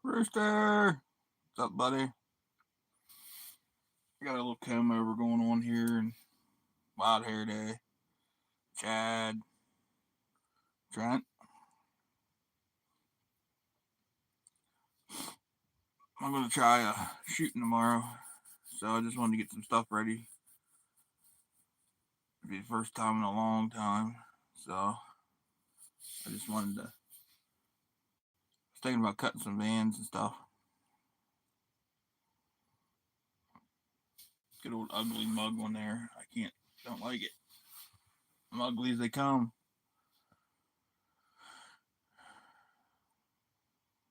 Rooster! What's up, buddy? I got a little comb over going on here and Wild Hair Day. Chad, Trent. I'm going to try shooting tomorrow. So I just wanted to get some stuff ready. It'll be the first time in a long time. So I just wanted to. I was thinking about cutting some vans and stuff. Good old ugly mug one there. I can't, don't like it. I'm ugly as they come.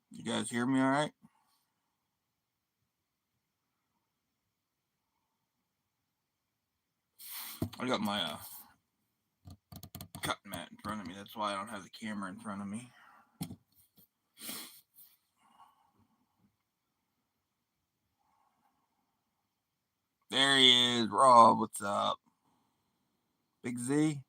You guys hear me all right? I got my cutting mat in front of me. That's why I don't have the camera in front of me. There he is, Rob. What's up? Big Z.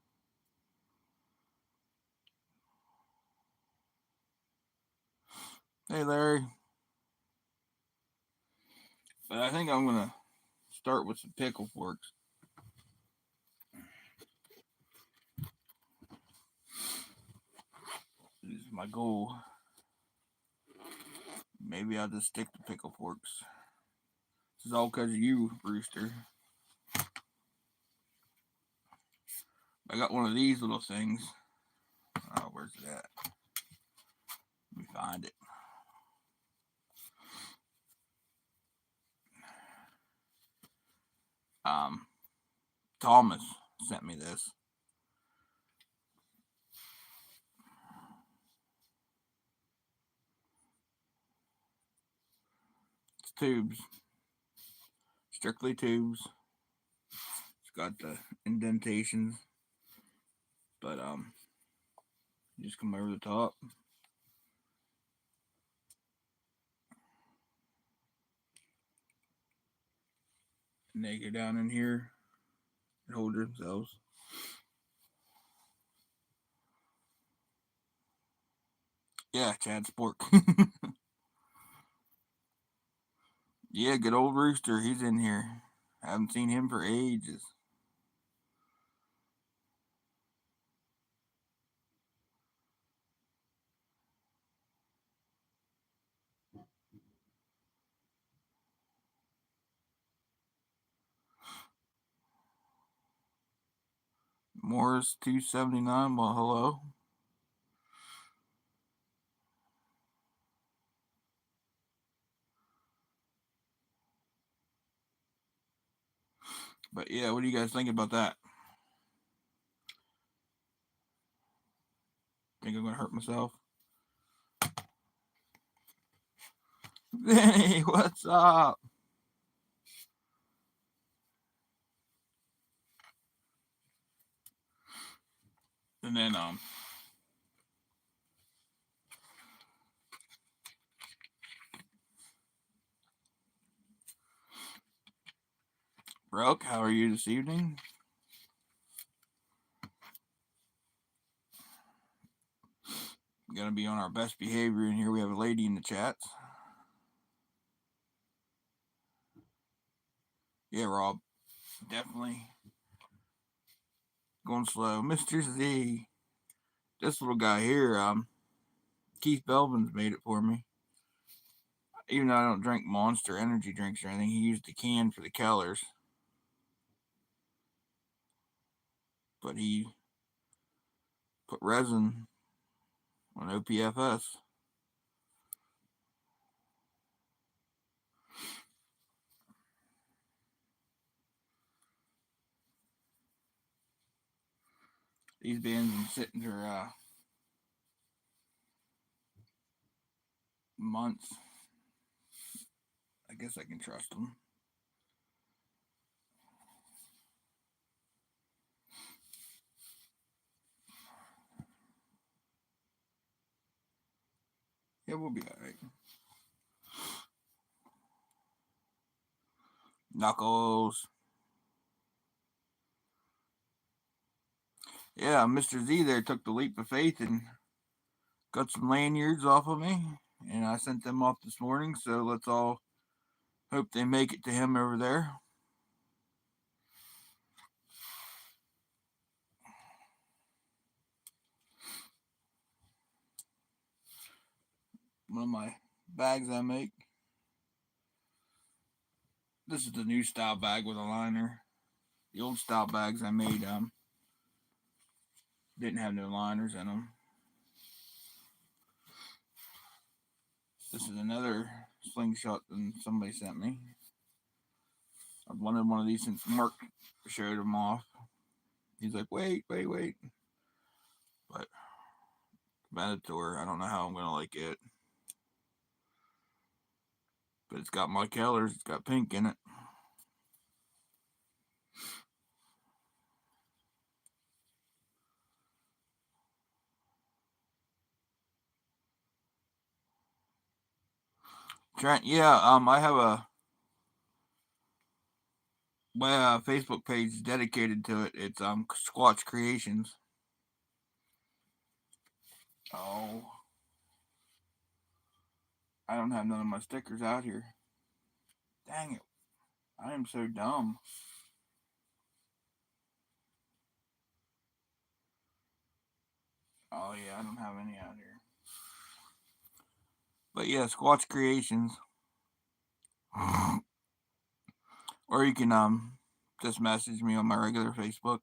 Hey, Larry. But I think I'm gonna start with some pickle forks. This is my goal. Maybe I'll just stick to pickle forks. This is all because of you, Brewster. I got one of these little things. Oh, where's it at? Let me find it. Thomas sent me this. It's tubes. Strictly tubes. It's got the indentations. But you just come over the top. And they go down in here and hold themselves. Yeah, Chad Spork. Yeah, good old Rooster. He's in here. Haven't seen him for ages. Morris 279. Well, hello. But yeah, what do you guys think about that? Think I'm gonna hurt myself? Vinny, what's up? And then Brooke, how are you this evening? We're gonna be on our best behavior in here. We have a lady in the chats. Yeah, Rob. Definitely going slow. Mr. Z. This little guy here, Keith Belvin's made it for me. Even though I don't drink Monster energy drinks or anything, he used the can for the Kellers. But he put resin on OPFS. These bands been sitting for months. I guess I can trust them. Yeah, we'll be alright. Knuckles. Yeah, Mr. Z there took the leap of faith and got some lanyards off of me. and I sent them off this morning. So let's all hope they make it to him over there. One of my bags I make. This is the new style bag with a liner. The old style bags I made didn't have no liners in them. This is another slingshot that somebody sent me. I've wanted one of these since Mark showed them off. He's like, wait. But Venator, I don't know how I'm going to like it. But it's got my colors. It's got pink in it. Trent, yeah, I have a my Facebook page dedicated to it. It's Squatch Creations. Oh, I don't have none of my stickers out here. Dang it! I am so dumb. Oh yeah, I don't have any out here. But yeah, Squatch Creations. Or you can just message me on my regular Facebook.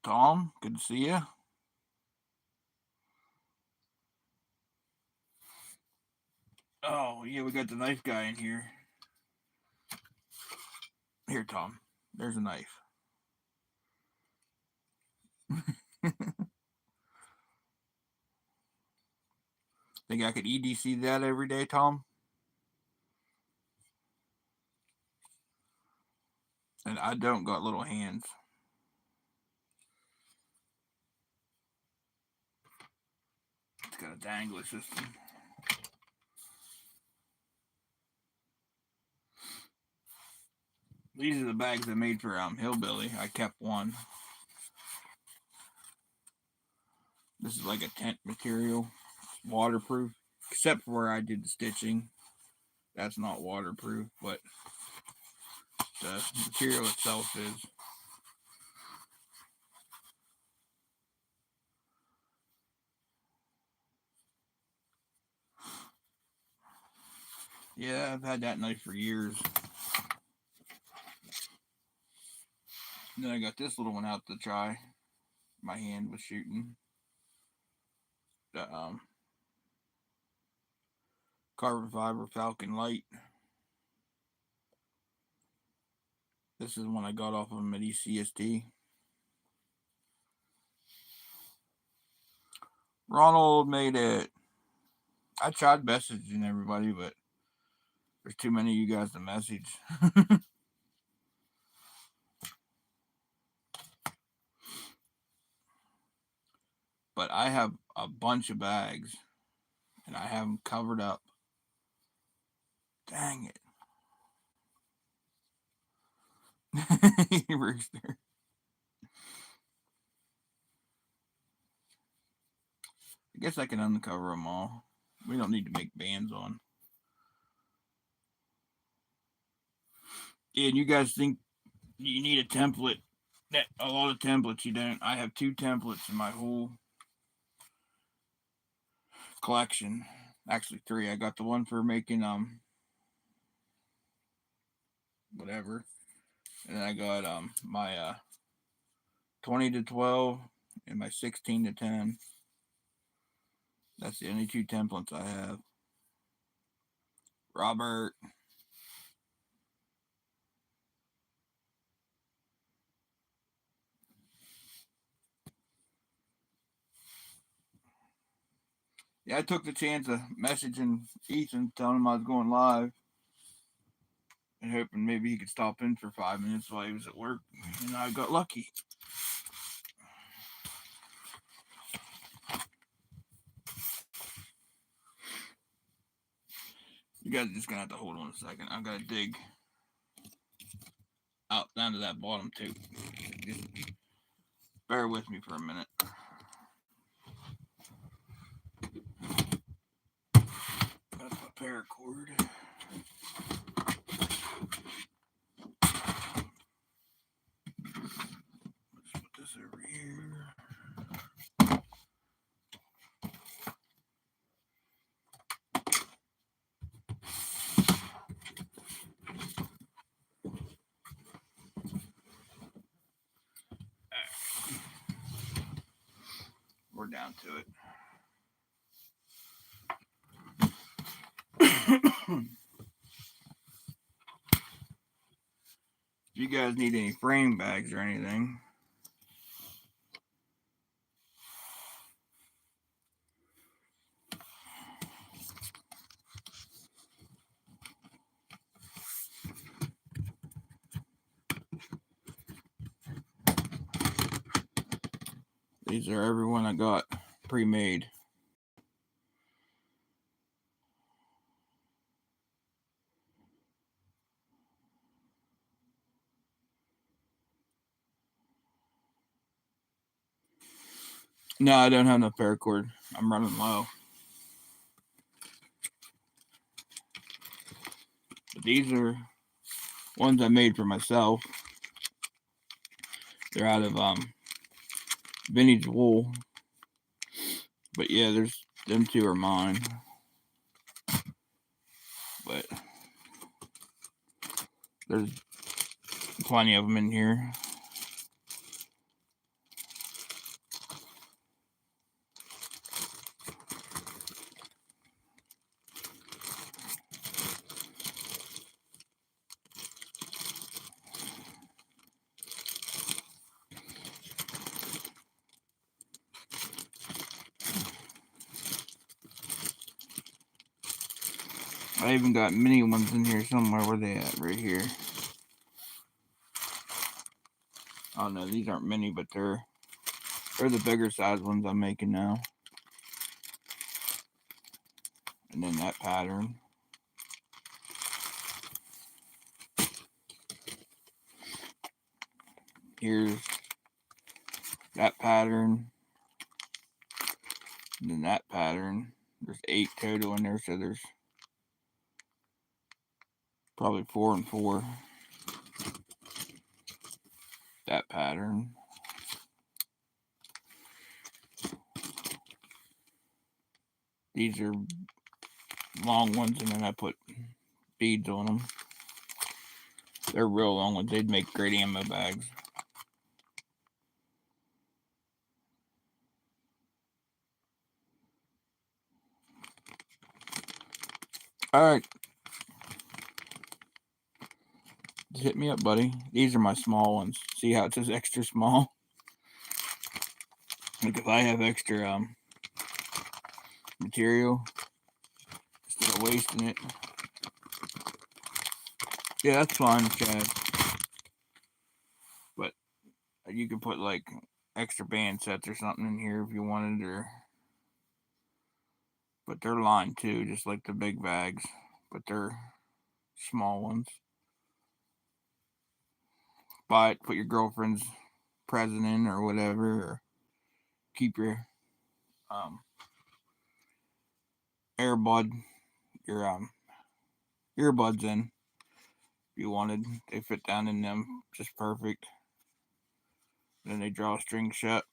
Tom, good to see you. Oh yeah, we got the knife guy in here. Here, Tom. There's a knife. Think I could EDC that every day, Tom? And I don't got little hands. It's got a dangler system. These are the bags I made for Hillbilly. I kept one. This is like a tent material, waterproof, except for where I did the stitching. That's not waterproof, but the material itself is. Yeah, I've had that knife for years. And then I got this little one out to try. My hand was shooting. The carbon fiber Falcon Light. This is one I got off of him at ECSD. Ronald made it. I tried messaging everybody, but there's too many of you guys to message. But I have a bunch of bags, and I have them covered up. Dang it. Rooster. I guess I can uncover them all. We don't need to make bands on. Yeah, and you guys think you need a template. A lot of templates you don't. I have 2 templates in my whole collection. Actually 3. I got the one for making whatever. And then I got my 20 to 12 and my 16 to 10. That's the only 2 templates I have. Robert. Yeah, I took the chance of messaging Ethan, telling him I was going live, and hoping maybe he could stop in for 5 minutes while he was at work. And I got lucky. You guys are just gonna have to hold on a second. I've got to dig out down to that bottom too. Bear with me for a minute. That's my paracord. Let's put this over here. We're down to it. If you guys need any frame bags or anything, these are everyone I got pre-made. No, I don't have enough paracord. I'm running low. But these are ones I made for myself. They're out of vintage wool. But yeah, them two are mine. But there's plenty of them in here. I even got mini ones in here somewhere. Where they at? Right here. Oh no, these aren't mini, but they're the bigger size ones I'm making now. And then that pattern. Here's that pattern. And then that pattern. There's 8 total in there, so there's probably 4 and 4. That pattern. These are long ones, and then I put beads on them. They're real long ones. They'd make great ammo bags. Alright. Just hit me up, buddy. These are my small ones. See how it says extra small? Like if I have extra material, instead of wasting it. Yeah, that's fine, Chad. But you could put like extra band sets or something in here if you wanted, but they're lined too, just like the big bags, but they're small ones. Buy it, put your girlfriend's present in or whatever, or keep your earbuds in if you wanted. They fit down in them just perfect. Then they draw a string shut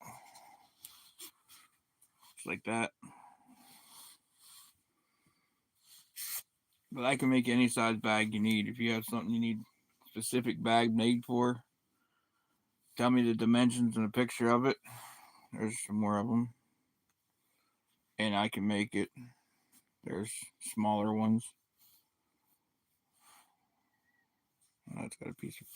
just like that. But I can make any size bag you need. If you have something you need specific bag made for, tell me the dimensions and a picture of it. There's some more of them, and I can make it. There's smaller ones. Oh, that's got a piece of.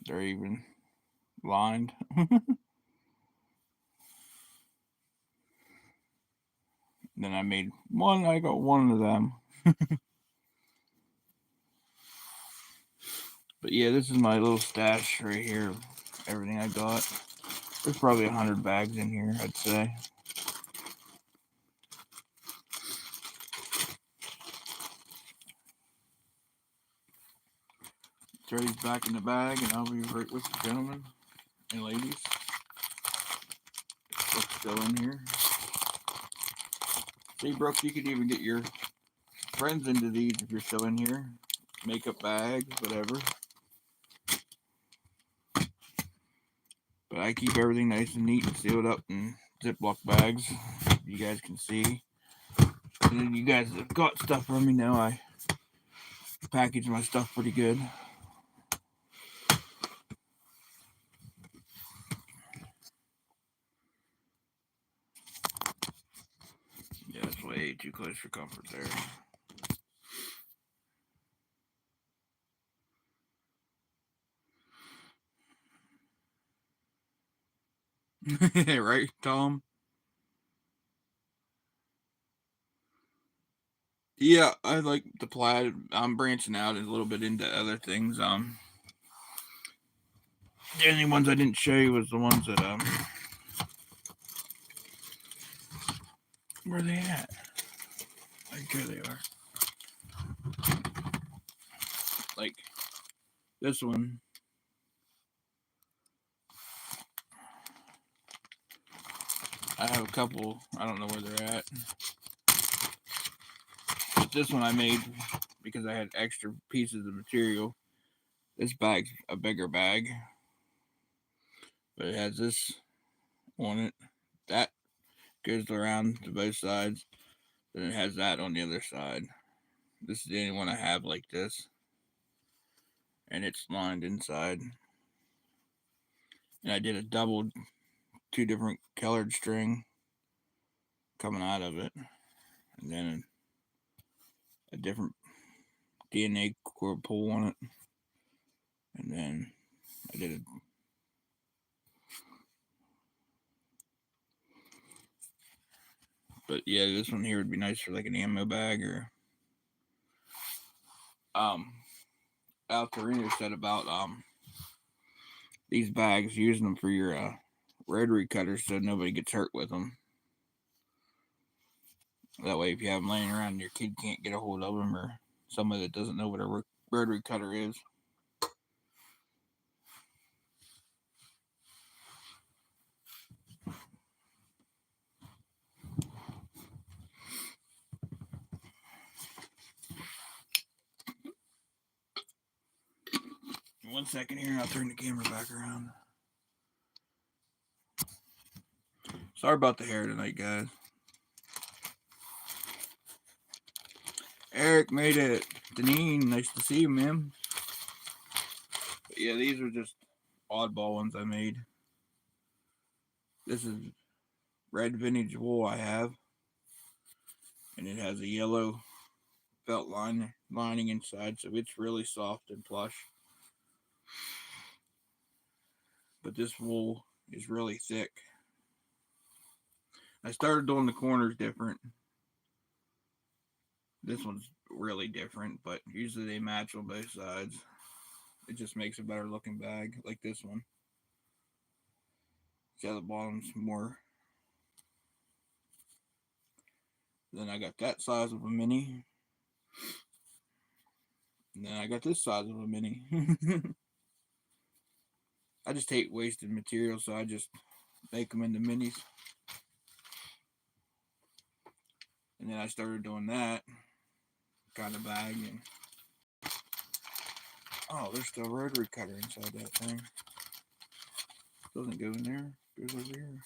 They're even lined. Then I made one. I got one of them. But yeah, this is my little stash right here. Everything I got. There's probably 100 bags in here, I'd say. throw these back in the bag, and I'll be right with you, gentlemen and ladies. What's still in here? See, Brooke, you could even get your friends into these if you're still in here. Makeup bags, whatever. But I keep everything nice and neat and sealed up in Ziploc bags. You guys can see. And then you guys have got stuff from me now. I package my stuff pretty good. Yeah, it's way too close for comfort there. Right, Tom? Yeah, I like the plaid. I'm branching out a little bit into other things. The only ones I didn't show you was the ones that where are they at? Like here they are. Like this one. I have a couple. I don't know where they're at. But this one I made because I had extra pieces of material. This bag's a bigger bag. But it has this on it. That goes around to both sides. Then it has that on the other side. This is the only one I have like this. And it's lined inside. And I did a double, 2 different colored string coming out of it. And then a different DNA core pull on it. And then I did a but yeah, this one here would be nice for like an ammo bag or Altarino said about these bags, using them for your rotary cutters so nobody gets hurt with them. That way, if you have them laying around and your kid can't get a hold of them, or somebody that doesn't know what a rotary cutter is. One second here, I'll turn the camera back around. Sorry about the hair tonight, guys. Eric made it. Deneen, nice to see you, man. But yeah, these are just oddball ones I made. This is red vintage wool I have. And it has a yellow felt lining inside, so it's really soft and plush. But this wool is really thick. I started doing the corners different. This one's really different, but usually they match on both sides. It just makes a better looking bag, like this one. See how the bottom's more. Then I got that size of a mini. And then I got this size of a mini. I just hate wasted material, so I just make them into minis. And then I started doing that kind of bag. And oh, there's still a rotary cutter inside that thing. Doesn't go in there. Goes over here.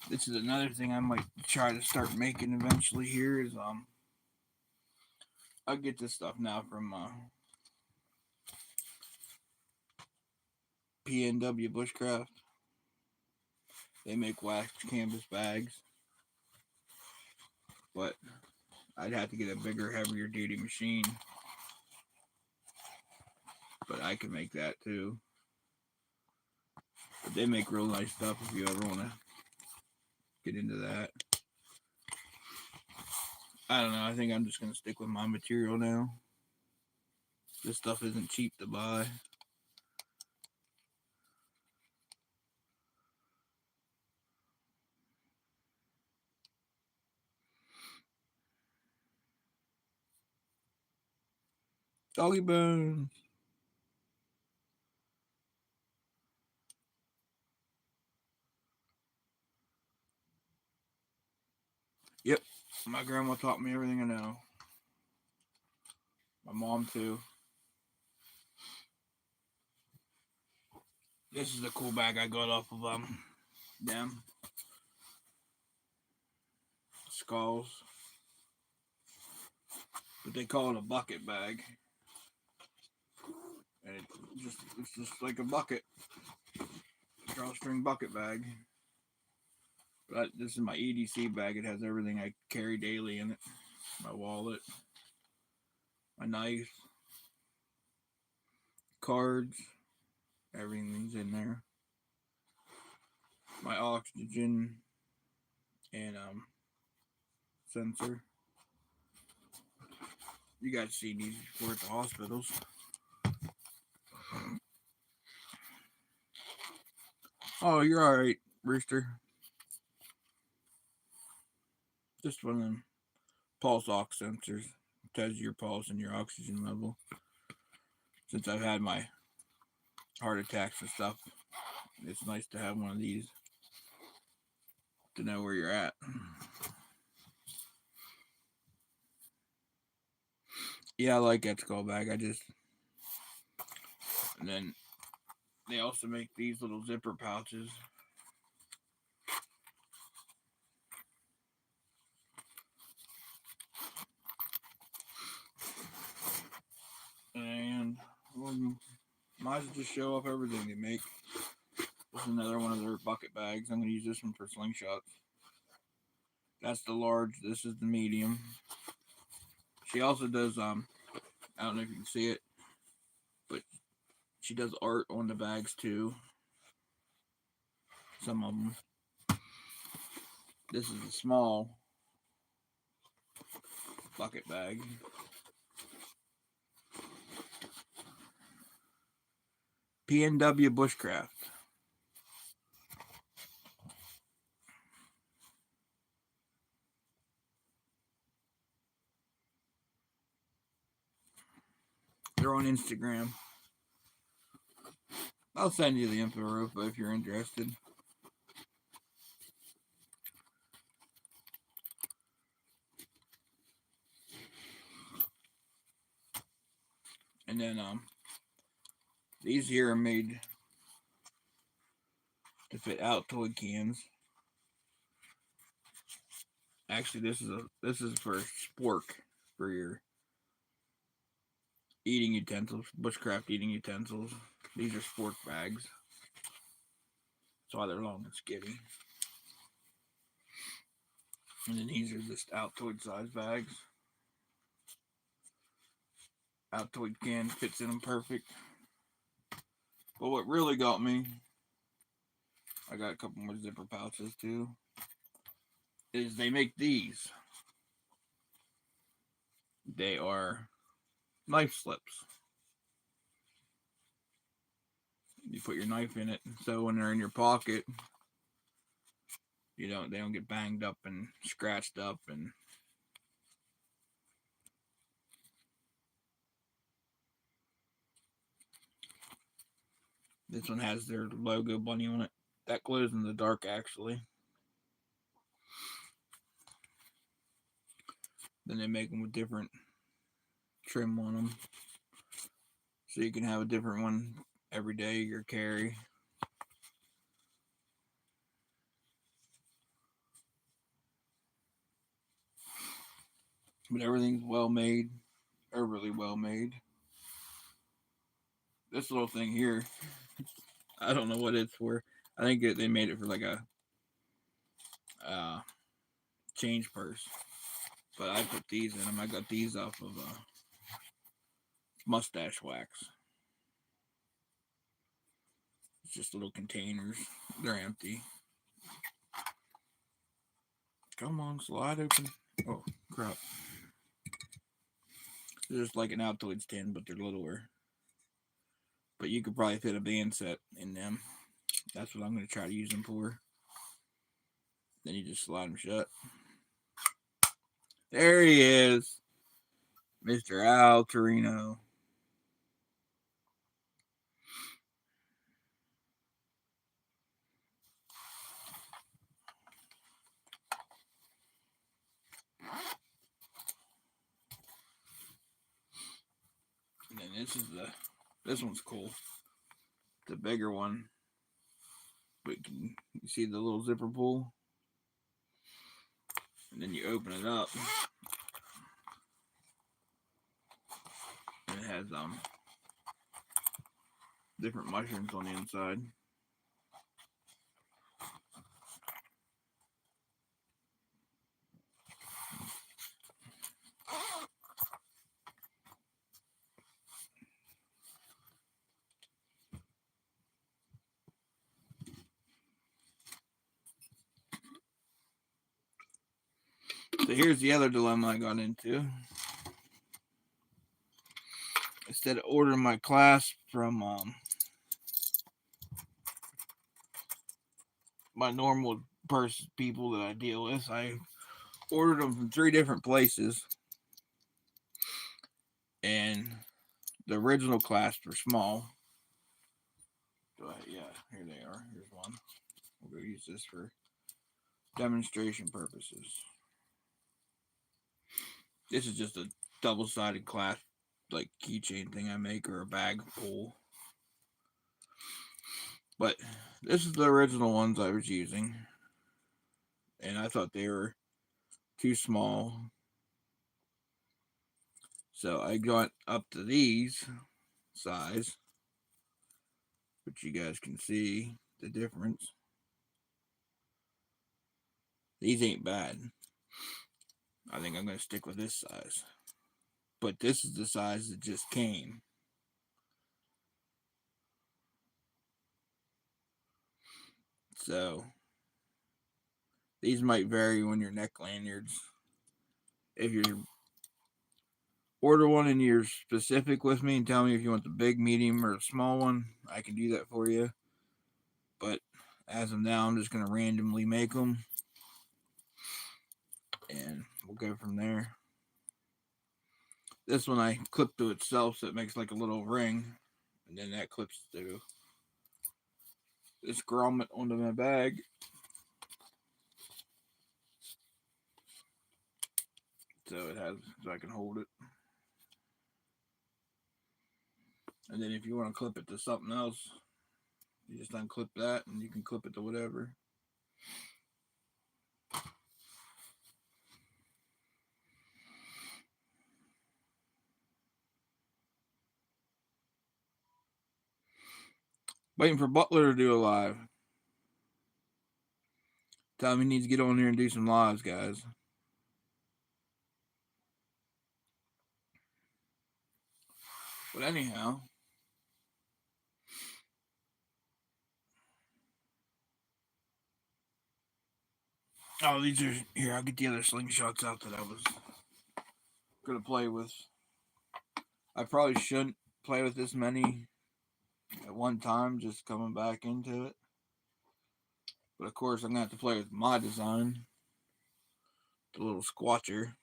This is another thing I might try to start making eventually here is I get this stuff now from PNW Bushcraft. They make wax canvas bags. But I'd have to get a bigger, heavier duty machine. But I can make that too. But they make real nice stuff if you ever want to get into that. I don't know. I think I'm just going to stick with my material now. This stuff isn't cheap to buy. Doggy bones. Yep. My grandma taught me everything I know. My mom too. This is a cool bag I got off of them skulls. But they call it a bucket bag. And it's just like a bucket. Drawstring bucket bag. But this is my EDC bag. It has everything I carry daily in it. My wallet, my knife, cards, everything's in there. My oxygen and sensor. You guys see these before at the hospitals. Oh, you're alright, Rooster. Just one of them pulse ox sensors. Tells your pulse and your oxygen level. Since I've had my heart attacks and stuff, it's nice to have one of these to know where you're at. Yeah, I like that skull bag. And then they also make these little zipper pouches. And might as well just show off everything they make. This is another one of their bucket bags. I'm going to use this one for slingshots. That's the large. This is the medium. She also does, I don't know if you can see it, but she does art on the bags too. Some of them. This is a small bucket bag. PNW Bushcraft. They're on Instagram. I'll send you the info if you're interested. And then these here are made to fit Altoid cans. Actually, this is for spork, for your eating utensils, bushcraft eating utensils. These are spork bags. That's why they're long and skinny. And then these are just Altoid size bags. Altoid can fits in them perfect. But what really got me, I got a couple more zipper pouches too, is they make these. They are knife slips. You put your knife in it, so when they're in your pocket, they don't get banged up and scratched up. And this one has their logo bunny on it. That glows in the dark, actually. Then they make them with different trim on them, so you can have a different one every day your carry. But everything's well made, or really well made. This little thing here, I don't know what it's for. I think they made it for like a change purse. But I put these in them. I got these off of mustache wax. It's just little containers. They're empty. Come on, slide open. Oh, crap. They're just like an Altoids tin, but they're littler. But you could probably fit a band set in them. That's what I'm going to try to use them for. Then you just slide them shut. There he is. Mr. Al Torino. And then this one's cool. The bigger one. But you see the little zipper pull? And then you open it up. And it has different mushrooms on the inside. So here's the other dilemma I got into. Instead of ordering my clasp from my normal people that I deal with, I ordered them from 3 different places. And the original clasps were small. Yeah, here they are. Here's one. We'll go use this for demonstration purposes. This is just a double-sided clasp, like keychain thing I make, or a bag pull. But this is the original ones I was using. And I thought they were too small. So I got up to these size, which you guys can see the difference. These ain't bad. I think I'm going to stick with this size. But this is the size that just came. So these might vary on your neck lanyards. If you order one and you're specific with me and tell me if you want the big, medium, or small one, I can do that for you. But as of now, I'm just going to randomly make them. And we'll go from there. This one I clip to itself so it makes like a little ring. And then that clips to this grommet onto my bag. So I can hold it. And then if you want to clip it to something else, you just unclip that and you can clip it to whatever. Waiting for Butler to do a live. Tell him he needs to get on here and do some lives, guys. But anyhow, oh, these are here. I'll get the other slingshots out that I was gonna play with. I probably shouldn't play with this many at one time, just coming back into it. But of course, I'm gonna have to play with my design, the little squatcher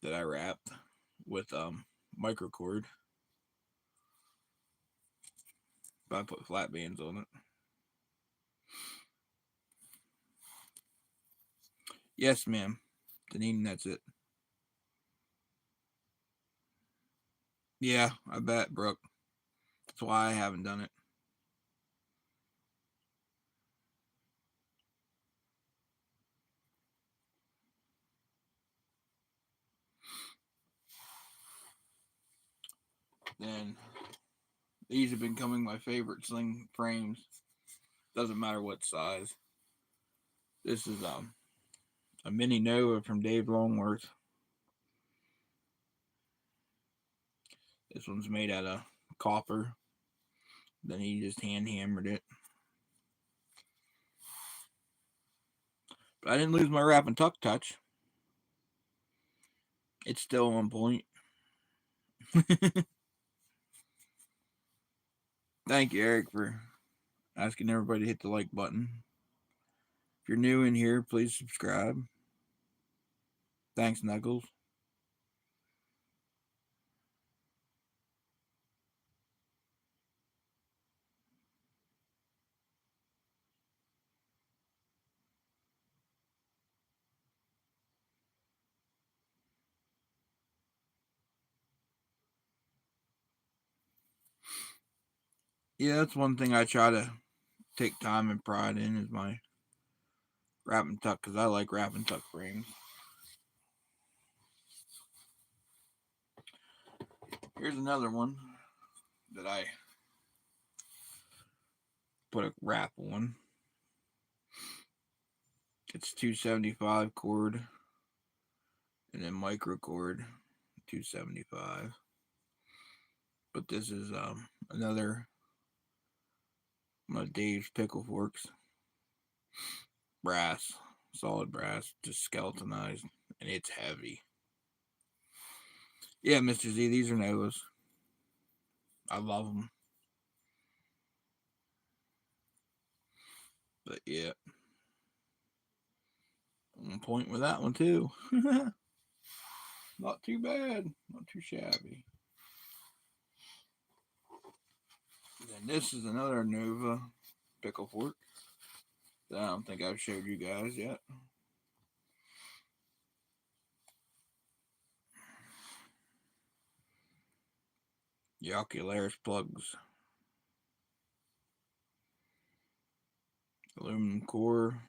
that I wrapped with microcord. But I put flat bands on it. Yes, ma'am. Deneen, that's it. Yeah, I bet, Brooke. That's why I haven't done it. Then these have been becoming my favorite sling frames. Doesn't matter what size. This is a mini Nova from Dave Longworth. This one's made out of copper. Then he just hand hammered it. But I didn't lose my wrap and tuck touch. It's still on point. Thank you, Eric, for asking everybody to hit the like button. If you're new in here, please subscribe. Thanks, Knuckles. Yeah, that's one thing I try to take time and pride in is my wrap and tuck, because I like wrap and tuck frames. Here's another one that I put a wrap on. It's 275 cord and then micro cord 275. But this is another one of Dave's pickle forks. Brass, solid brass, just skeletonized, and it's heavy. Yeah, Mr. Z, these are Novas. I love them. But yeah, on point with that one too. Not too bad, not too shabby. And this is another Nova pickle fork that I don't think I've showed you guys yet. The Ocularis plugs. Aluminum core,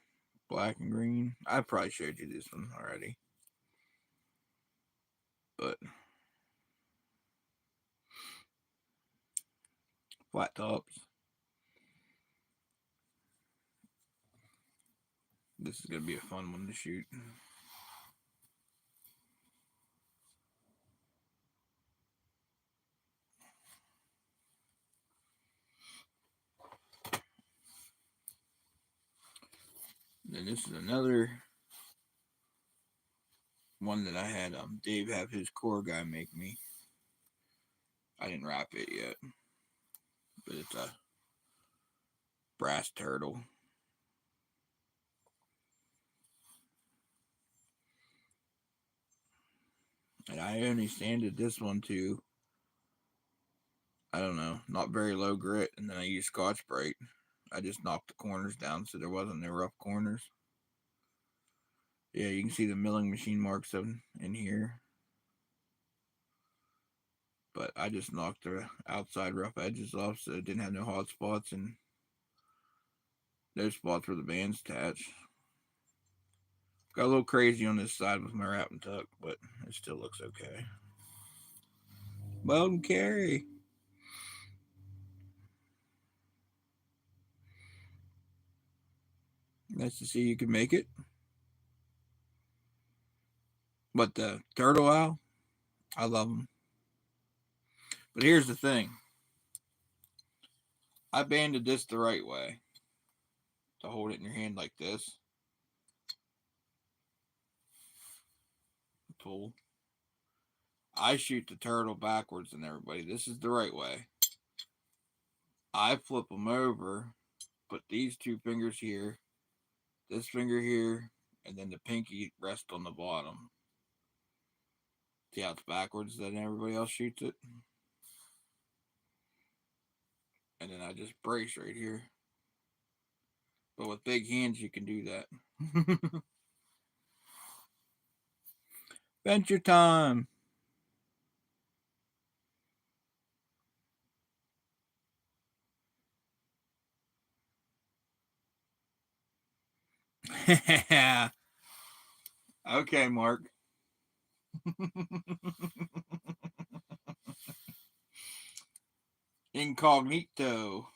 black and green. I probably showed you this one already. But flat tops. This is going to be a fun one to shoot. Then this is another one that I had Dave have his core guy make me. I didn't wrap it yet, but it's a brass turtle. And I only sanded this one to, I don't know, not very low grit, and then I used Scotch-Brite. I just knocked the corners down so there wasn't no rough corners. Yeah, you can see the milling machine marks in here. But I just knocked the outside rough edges off so it didn't have no hot spots and no spots where the band's attached. Got a little crazy on this side with my wrap and tuck, but it still looks okay. Weld and carry. Nice to see you can make it. But the turtle owl, I love them. But here's the thing. I banded this the right way. To hold it in your hand like this. Pull. I shoot the turtle backwards than everybody. This is the right way. I flip them over, put these two fingers here, this finger here, and then the pinky rest on the bottom. See how it's backwards than everybody else shoots it? And then I just brace right here. But with big hands, you can do that. Venture time. Okay, Mark. Incognito.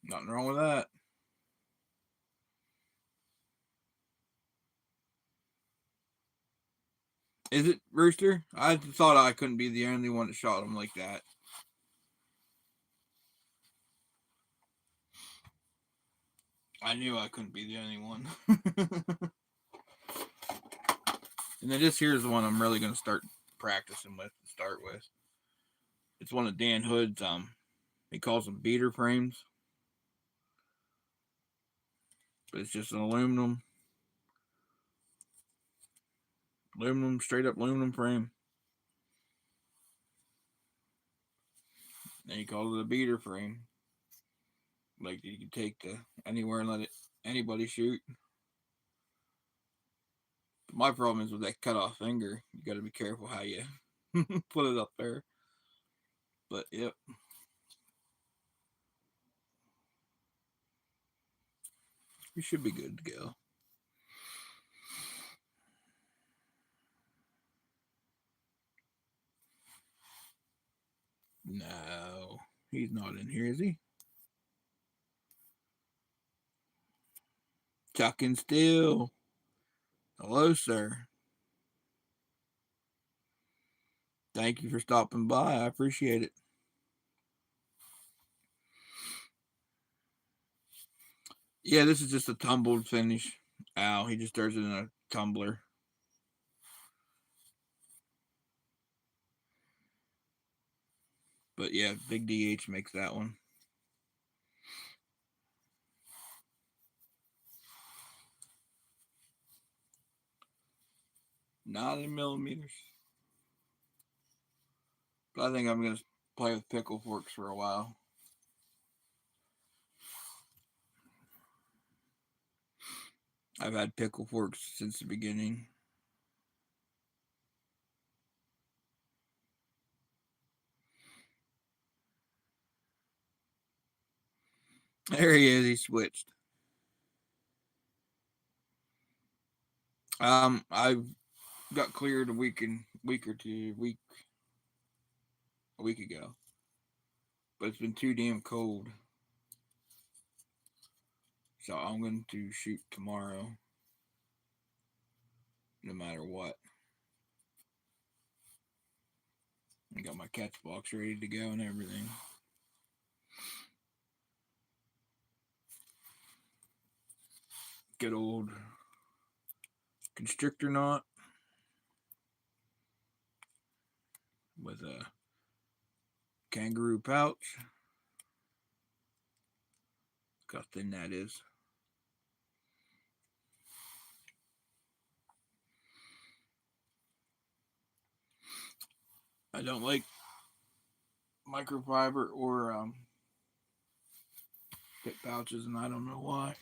Nothing wrong with that. Is it, Rooster? I thought I couldn't be the only one that shot him like that. I knew I couldn't be the only one. And then this here is the one I'm really going to start practicing with to start with. It's one of Dan Hood's, he calls them beater frames. But it's just an straight up aluminum frame. And he calls it a beater frame. Like you can take to anywhere and let anybody shoot. But my problem is with that cut off finger. You got to be careful how you put it up there. But yep. You should be good to go. No, he's not in here, is he? Chucking still. Hello, sir. Thank you for stopping by. I appreciate it. Yeah, this is just a tumbled finish. Ow, he just throws it in a tumbler. But yeah, Big DH makes that one. 90 millimeters. But I think I'm going to play with pickle forks for a while. I've had pickle forks since the beginning. There he is. He switched. I've got cleared a week ago, but it's been too damn cold, so I'm going to shoot tomorrow, no matter what. I got my catch box ready to go and everything. Good old constrictor knot with a kangaroo pouch. Look how thin that is. I don't like microfiber or pit pouches, and I don't know why.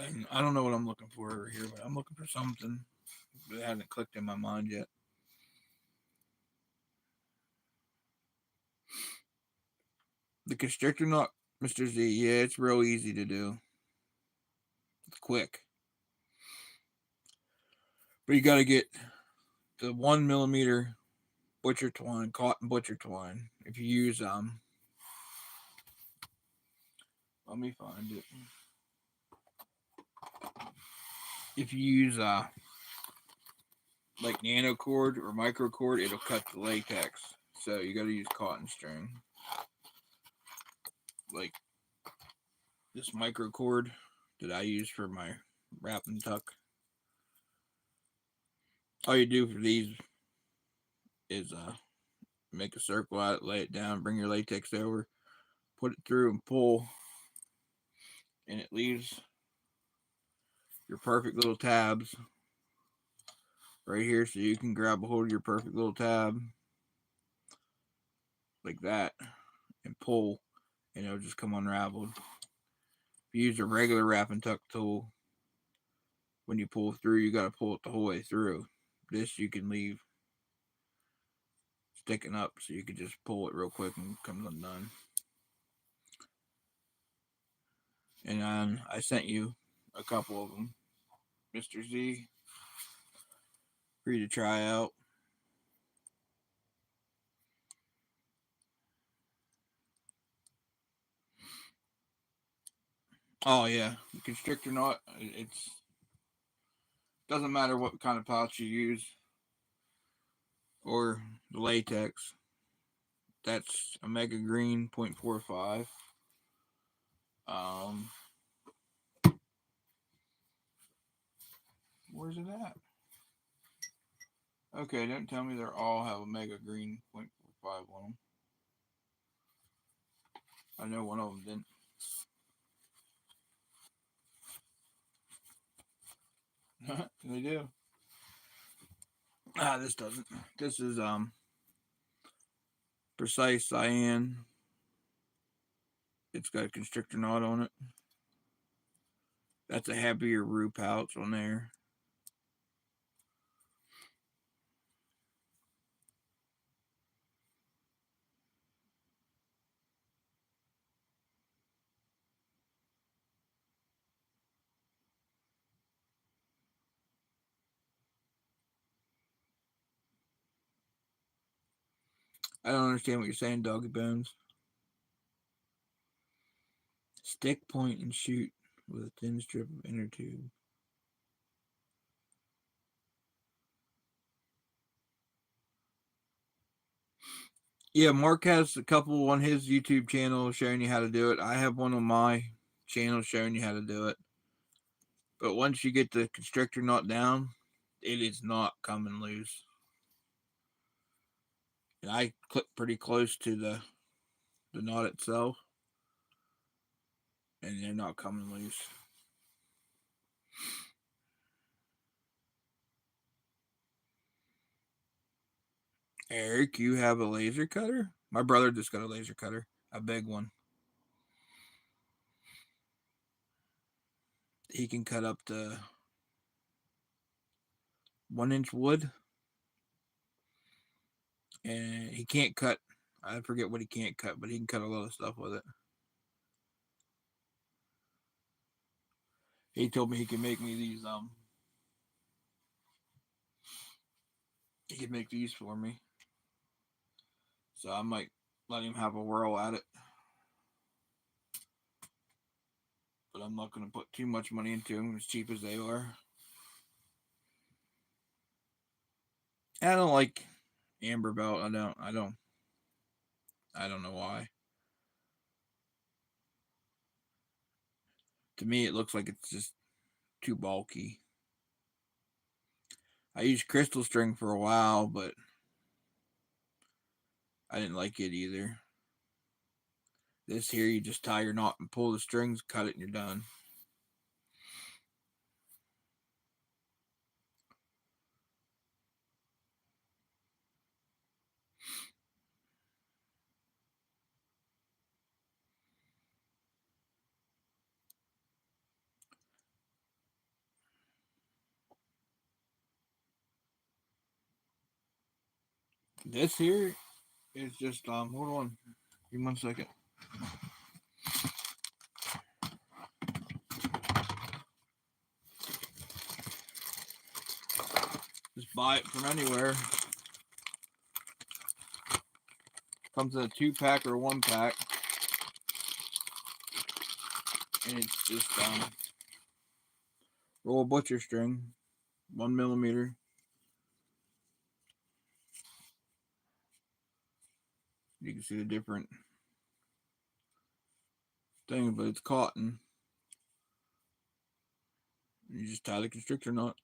And I don't know what I'm looking for over here, but I'm looking for something that hasn't clicked in my mind yet. The constrictor knot, Mr. Z, yeah, it's real easy to do. It's quick. But you got to get the 1 millimeter butcher twine, cotton butcher twine. If you use let me find it. If you use like nano cord or micro cord, it'll cut the latex. So you got to use cotton string. Like this micro cord that I use for my wrap and tuck. All you do for these is make a circle out, lay it down, bring your latex over, put it through and pull, and it leaves your perfect little tabs right here, so you can grab a hold of your perfect little tab like that and pull, and it'll just come unraveled. If you use a regular wrap and tuck tool, when you pull through, you got to pull it the whole way through. This you can leave sticking up, so you can just pull it real quick and it comes undone. And I sent you a couple of them, Mr. Z, for you to try out. Oh yeah, the constrictor knot. It's doesn't matter what kind of pouch you use or the latex. That's Omega Green 0.45. Um, where's it at? Okay, don't tell me they all have Omega Green 0.45 on them. I know one of them didn't. They do. This doesn't. This is precise cyan. It's got a constrictor knot on it. That's a happier root pouch on there. I don't understand what you're saying, Doggy Bones. Stick, point, and shoot with a thin strip of inner tube. Yeah, Mark has a couple on his YouTube channel showing you how to do it. I have one on my channel showing you how to do it. But once you get the constrictor knot down, it is not coming loose. And I clip pretty close to the knot itself, and they're not coming loose. Eric, you have a laser cutter? My brother just got a laser cutter, a big one. He can cut up to 1-inch wood, and he can't cut. I forget what he can't cut, but he can cut a lot of stuff with it. He told me he can make me these. He can make these for me, so I might let him have a whirl at it. But I'm not going to put too much money into them, as cheap as they are. I don't like amber belt. I don't know why. To me, it looks like it's just too bulky. I used crystal string for a while, but I didn't like it either. This here, you just tie your knot and pull the strings, cut it, and you're done. This here is just hold on, give me 1 second. Just buy it from anywhere. Comes in a 2-pack or 1-pack, and it's just roll butcher string, 1 millimeter. You can see the different thing, but it's cotton. You just tie the constrictor knot.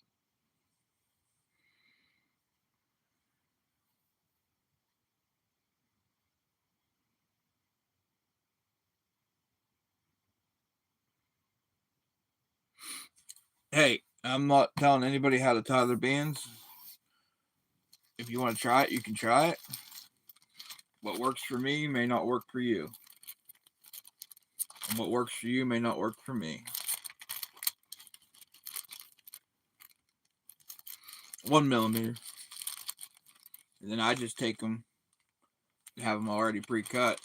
Hey, I'm not telling anybody how to tie their bands. If you want to try it, you can try it. What works for me may not work for you. And what works for you may not work for me. 1 millimeter. And then I just take them and have them already pre-cut.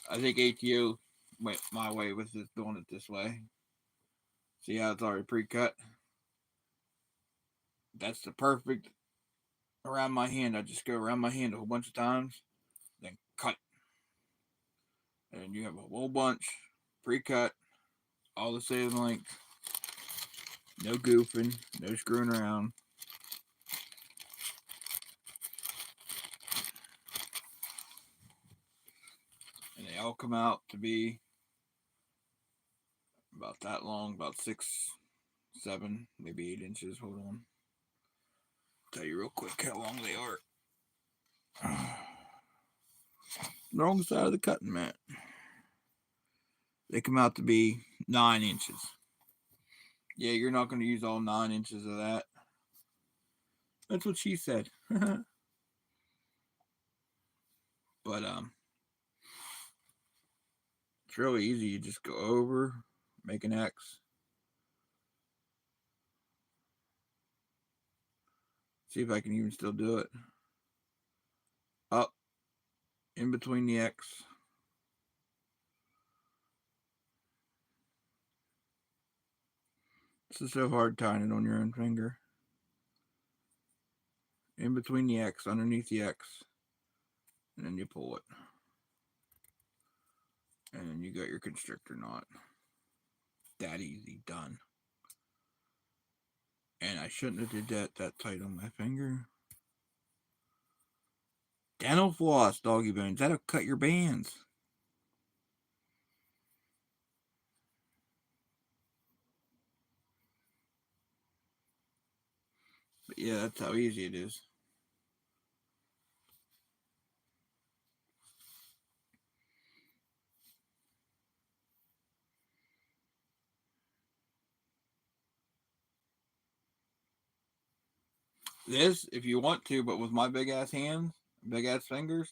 I think ATO went my way with this, doing it this way. See how it's already pre-cut? That's the perfect around my hand. I just go around my hand a whole bunch of times, then cut. And you have a whole bunch pre-cut, all the same length. No goofing, no screwing around. They'll come out to be about that long, about 6, 7, maybe 8 inches. Hold on. Tell you real quick how long they are. Wrong side of the cutting mat. They come out to be 9 inches. Yeah, you're not going to use all 9 inches of that. That's what she said. But it's really easy. You just go over, make an X. See if I can even still do it. Up, in between the X. This is so hard tying it on your own finger. In between the X, underneath the X. And then you pull it. And then you got your constrictor knot. That easy, done. And I shouldn't have did that tight on my finger. Dental floss, doggy bones. That'll cut your bands. But yeah, that's how easy it is. This, if you want to, but with my big ass hands, big ass fingers,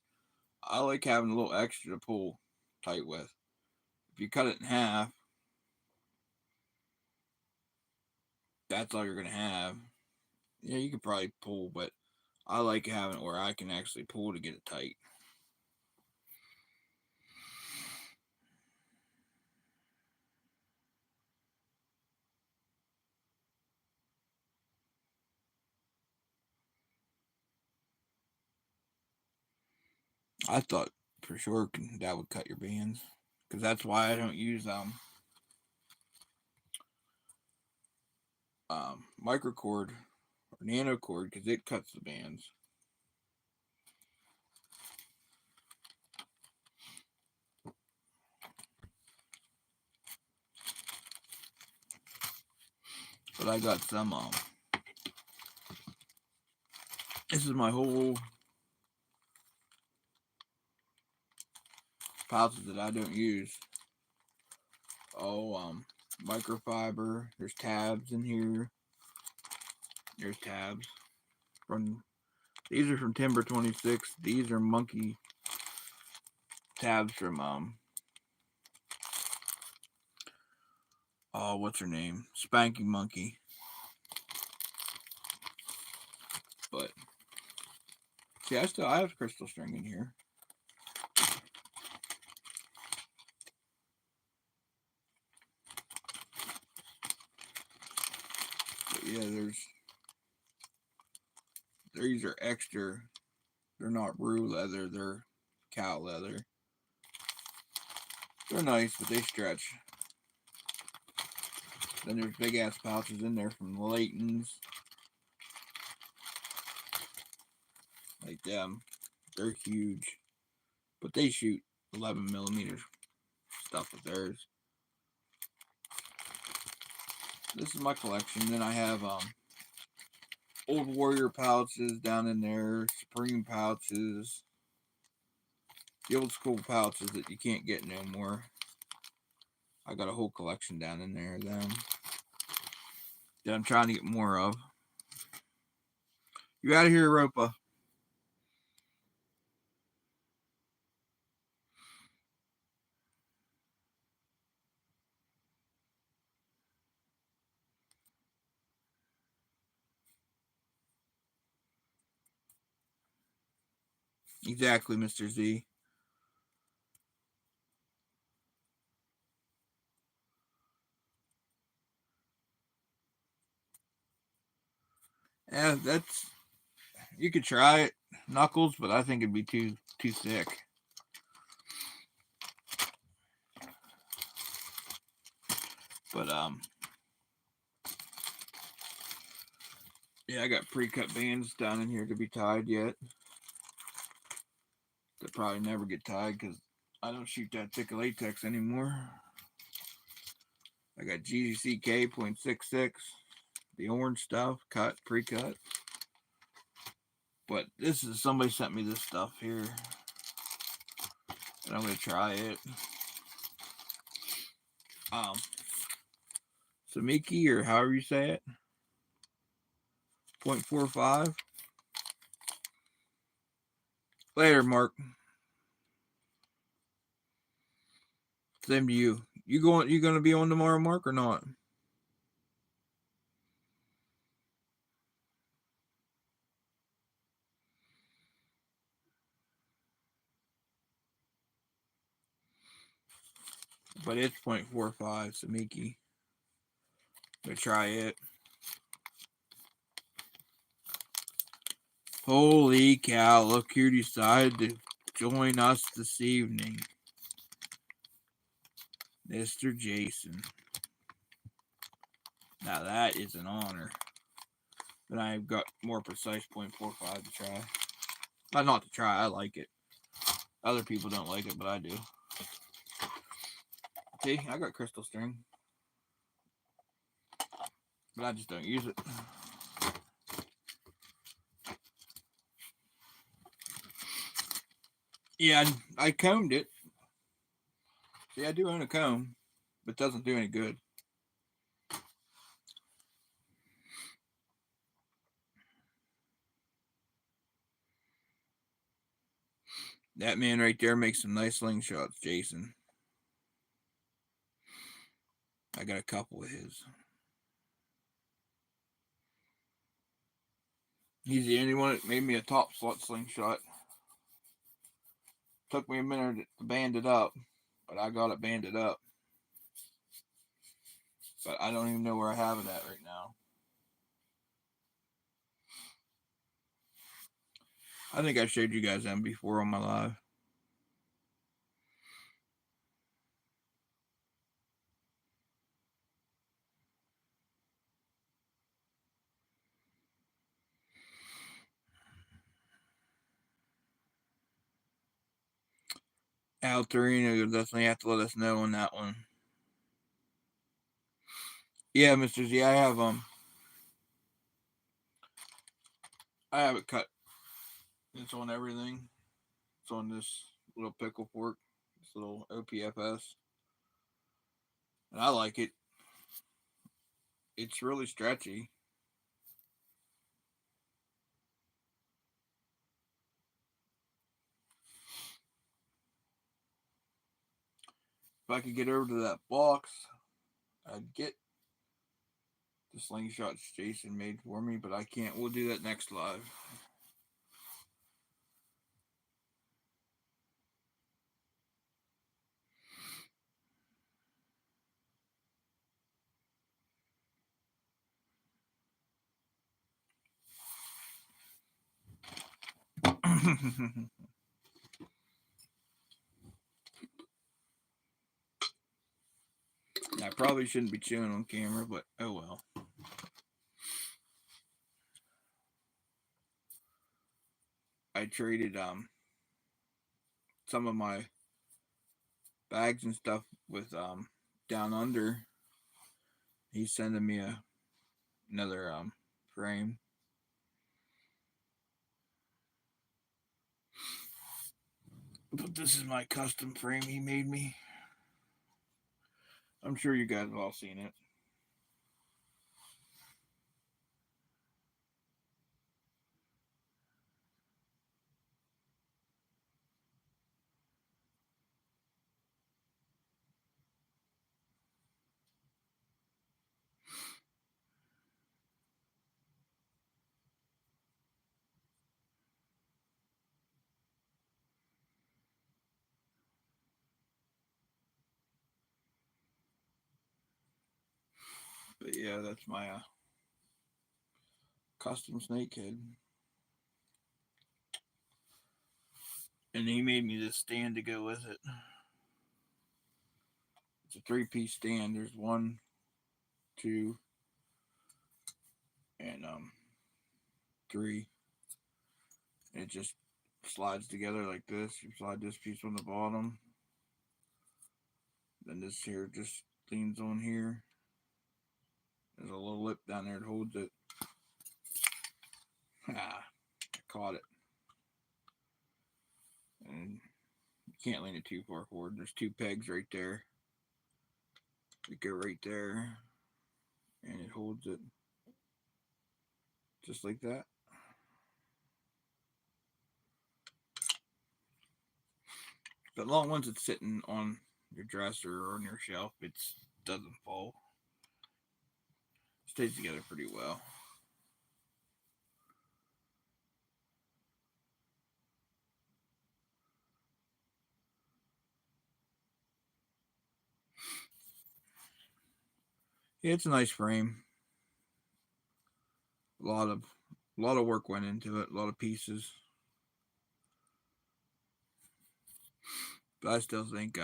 I like having a little extra to pull tight with. If you cut it in half, that's all you're gonna have. Yeah, you could probably pull, but I like having it where I can actually pull to get it tight. I thought for sure that would cut your bands, because that's why I don't use microcord or nanocord, because it cuts the bands. But I got some this is my whole pouches that I don't use. Oh, microfiber. There's tabs in here. There's tabs from. These are from Timber 26. These are monkey tabs from oh, what's her name? Spanky Monkey. But see, I have crystal string in here. But yeah, these are extra. They're not rue leather. They're cow leather. They're nice, but they stretch. Then there's big ass pouches in there from Layton's. Like them. They're huge. But they shoot 11 millimeter stuff with theirs. This is my collection. Then I have Old Warrior pouches down in there. Supreme pouches. The old school pouches that you can't get no more. I got a whole collection down in there of them that I'm trying to get more of. You out of here, Europa. Exactly, Mr. Z. Yeah, that's you could try it, Knuckles, but I think it'd be too thick. But yeah, I got pre-cut bands down in here to be tied yet. That probably never get tied because I don't shoot that thick of latex anymore. I got GCK .66, the orange stuff, cut, pre-cut. But this is, somebody sent me this stuff here, and I'm gonna try it. Samiki, or however you say it, 0.45. Later, Mark. Same to you. You gonna be on tomorrow, Mark, or not? But it's 0.45, Samiki. Gonna try it. Holy cow, look who decided to join us this evening. Mr. Jason. Now that is an honor. But I've got more precise 0.45 to try. Not to try, I like it. Other people don't like it, but I do. See, I got crystal string. But I just don't use it. Yeah, I combed it. See, I do own a comb, but it doesn't do any good. That man right there makes some nice slingshots, Jason. I got a couple of his. He's the only one that made me a top slot slingshot. Took me a minute to band it up, but I got it banded up. But I don't even know where I have it at right now. I think I showed you guys them before on my live. Al Torino, you'll definitely have to let us know on that one. Yeah, Mr. Z, I have it cut. It's on everything. It's on this little pickle fork, this little OPFS. And I like it. It's really stretchy. If I could get over to that box, I'd get the slingshots Jason made for me, but I can't. We'll do that next live. I probably shouldn't be chewing on camera, but oh well. I traded some of my bags and stuff with Down Under. He's sending me another frame. But this is my custom frame he made me. I'm sure you guys have all seen it. But yeah, that's my custom snakehead. And he made me this stand to go with it. It's a 3-piece stand. There's 1, 2, and 3. It just slides together like this. You slide this piece on the bottom, Then this here just leans on here. There's a little lip down there that holds it. Ah, I caught it. And you can't lean it too far forward. There's two pegs right there. We go right there, and it holds it just like that. But long once it's sitting on your dresser or on your shelf, it doesn't fall. It stays together pretty well. Yeah, it's a nice frame. A lot of work went into it. A lot of pieces. But I still think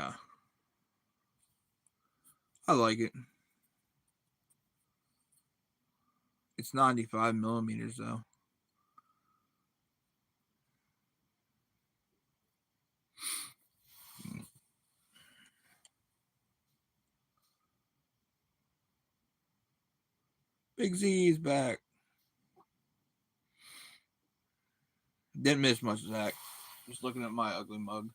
I like it. It's 95 millimeters though. Big Z is back. Didn't miss much, Zach. Just looking at my ugly mug.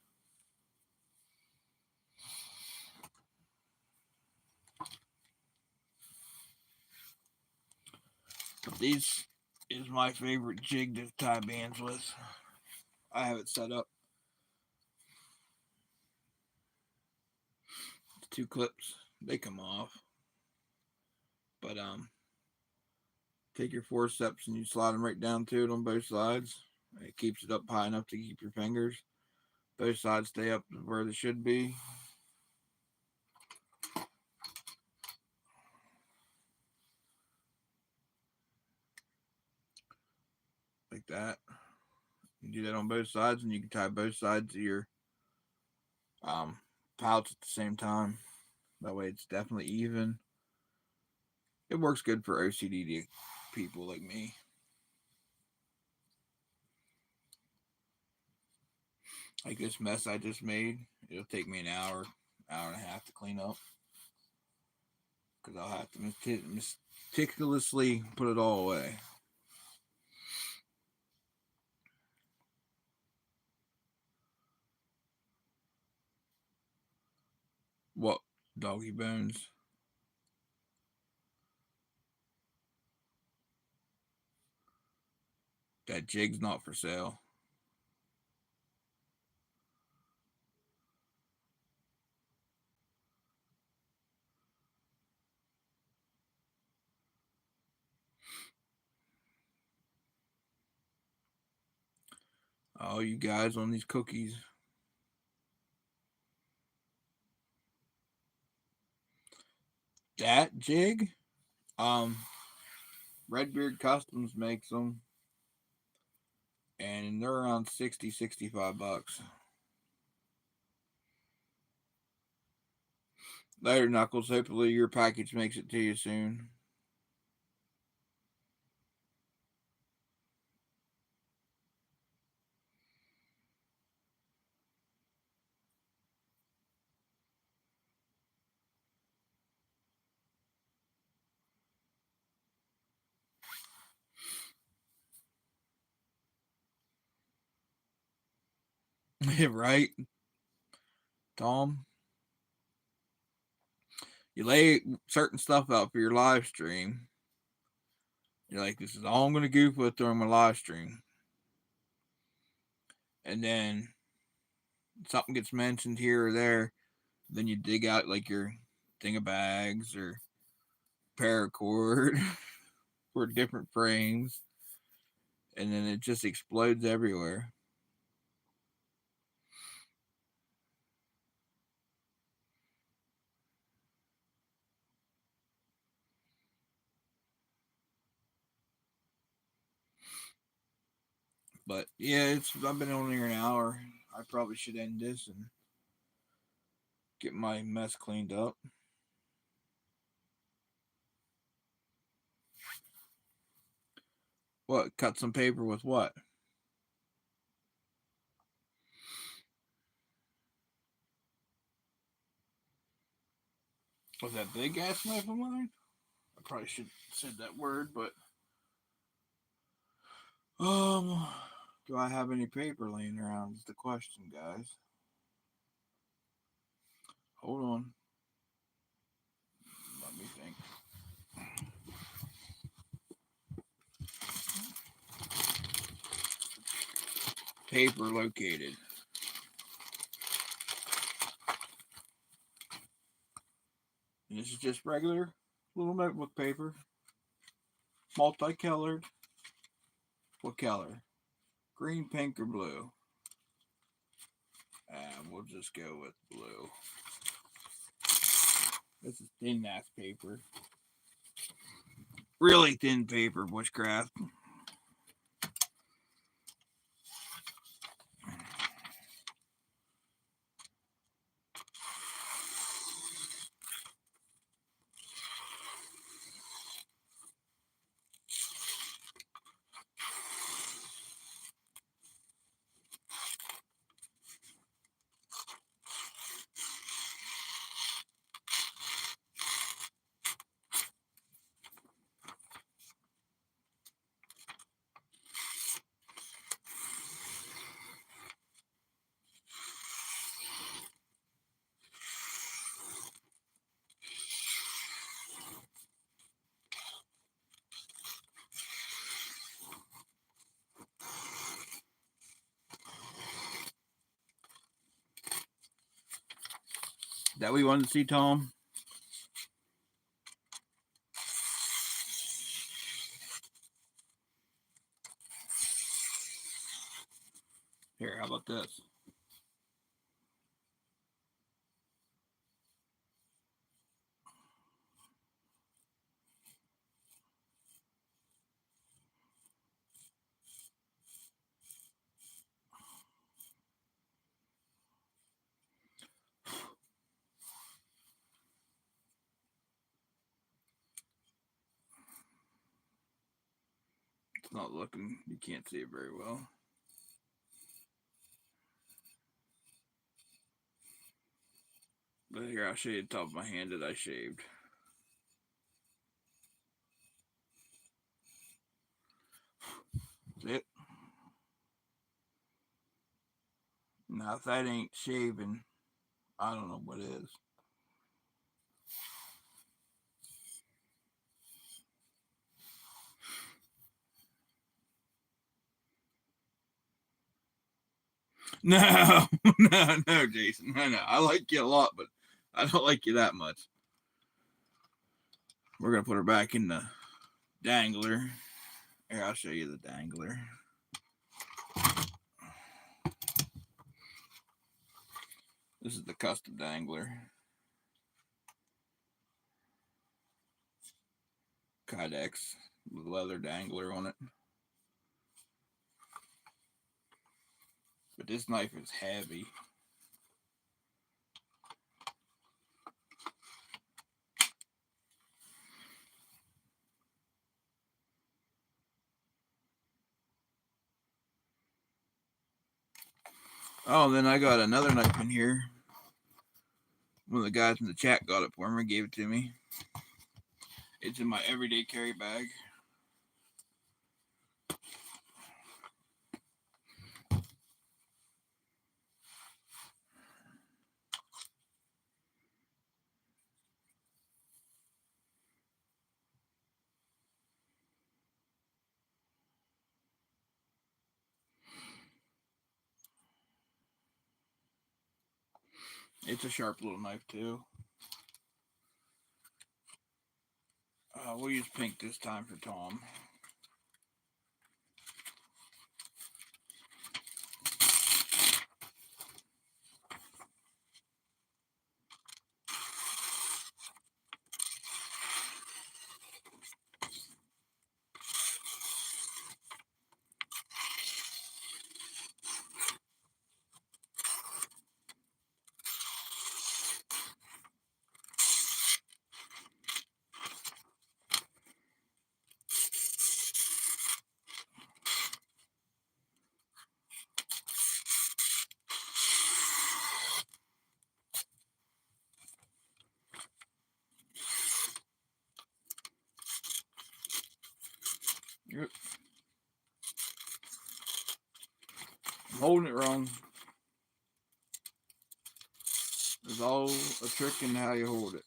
These is my favorite jig to tie bands with. I have it set up. Two clips. They come off. But take your forceps and you slide them right down to it on both sides. It keeps it up high enough to keep your fingers. Both sides stay up where they should be. Like that. You do that on both sides, and you can tie both sides of your pouch at the same time. That way it's definitely even. It works good for OCD people like me. Like this mess I just made, it'll take me an hour and a half to clean up. Because I'll have to meticulously put it all away. What? Doggy bones? That jig's not for sale. Oh, you guys on these cookies. That jig? Redbeard Customs makes them. And they're around 65 bucks. Later, Knuckles. Hopefully your package makes it to you soon. Right, Tom? You lay certain stuff out for your live stream. You're like, this is all I'm going to goof with during my live stream. And then something gets mentioned here or there. Then you dig out like your thing of bags or paracord for different frames. And then it just explodes everywhere. But yeah, I've been on here an hour. I probably should end this and get my mess cleaned up. What? Cut some paper with what? Was that big ass knife of mine? I probably should have said that word, but um, do I have any paper laying around? Is the question, guys. Hold on. Let me think. Paper located. And this is just regular little notebook paper, multicolored. What color? Green, pink, or blue? We'll just go with blue. This is thin ass paper. Really thin paper, bushcraft. That what you wanted to see, Tom? Here, how about this? It's not looking, you can't see it very well. But here, I'll show you the top of my hand that I shaved. See it? Now, if that ain't shaving, I don't know what is. No, no, Jason. No. I like you a lot, but I don't like you that much. We're going to put her back in the dangler. Here, I'll show you the dangler. This is the custom dangler. Kydex with leather dangler on it. But this knife is heavy. Oh, then I got another knife in here. One of the guys in the chat got it for me, gave it to me. It's in my everyday carry bag. It's a sharp little knife too. We'll use pink this time for Tom. Yep. I'm holding it wrong. There's all a trick in how you hold it.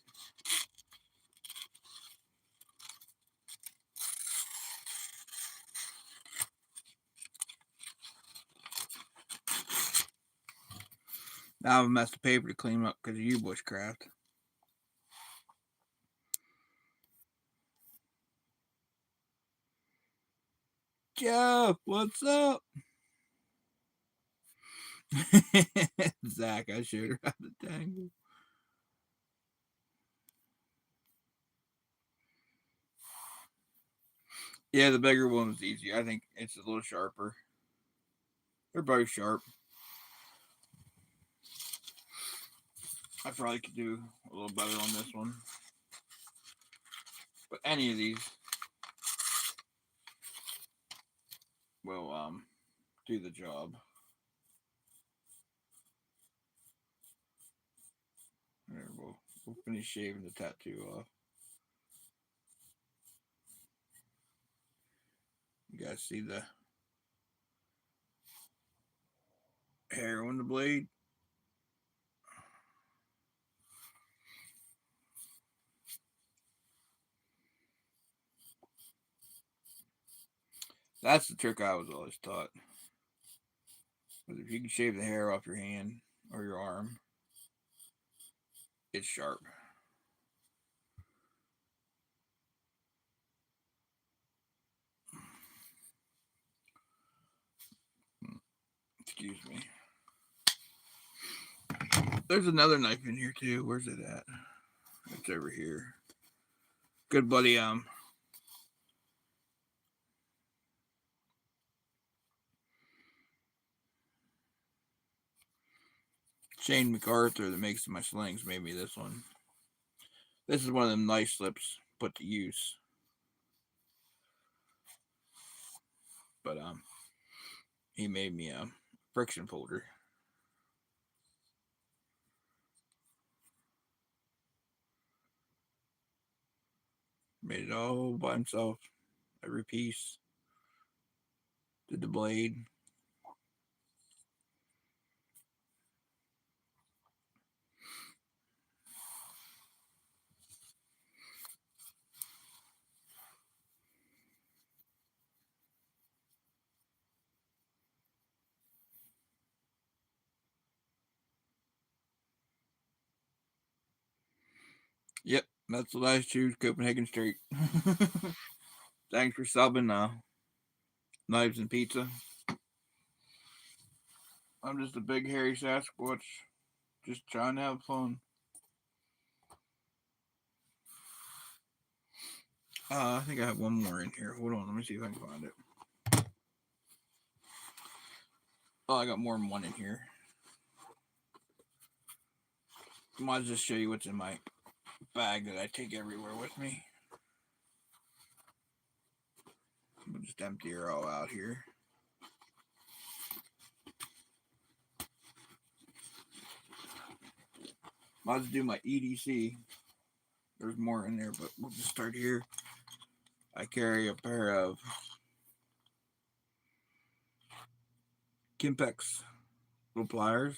Now I have a mess of paper to clean up because of you, bushcraft. Jeff, what's up? Zach, I showed her how to tangle. Yeah, the bigger one was easier. I think it's a little sharper. They're both sharp. I probably could do a little better on this one. But any of these will do the job. There, we'll finish shaving the tattoo off. You guys see the hair on the blade? That's the trick I was always taught. But if you can shave the hair off your hand or your arm, it's sharp. Excuse me. There's another knife in here too. Where's it at? It's over here. Good buddy, Shane MacArthur that makes my slings made me this one. This is one of them knife slips put to use. But he made me a friction folder. Made it all by himself. Every piece. Did the blade. Yep, that's what I choose. Copenhagen Street. Thanks for subbing. Knives and pizza. I'm just a big hairy Sasquatch, just trying to have fun. I think I have one more in here. Hold on, let me see if I can find it. Oh, I got more than one in here. I might just show you what's in my bag that I take everywhere with me. We'll just empty her all out here. Might just do my EDC. There's more in there, but we'll just start here. I carry a pair of Kimpex little pliers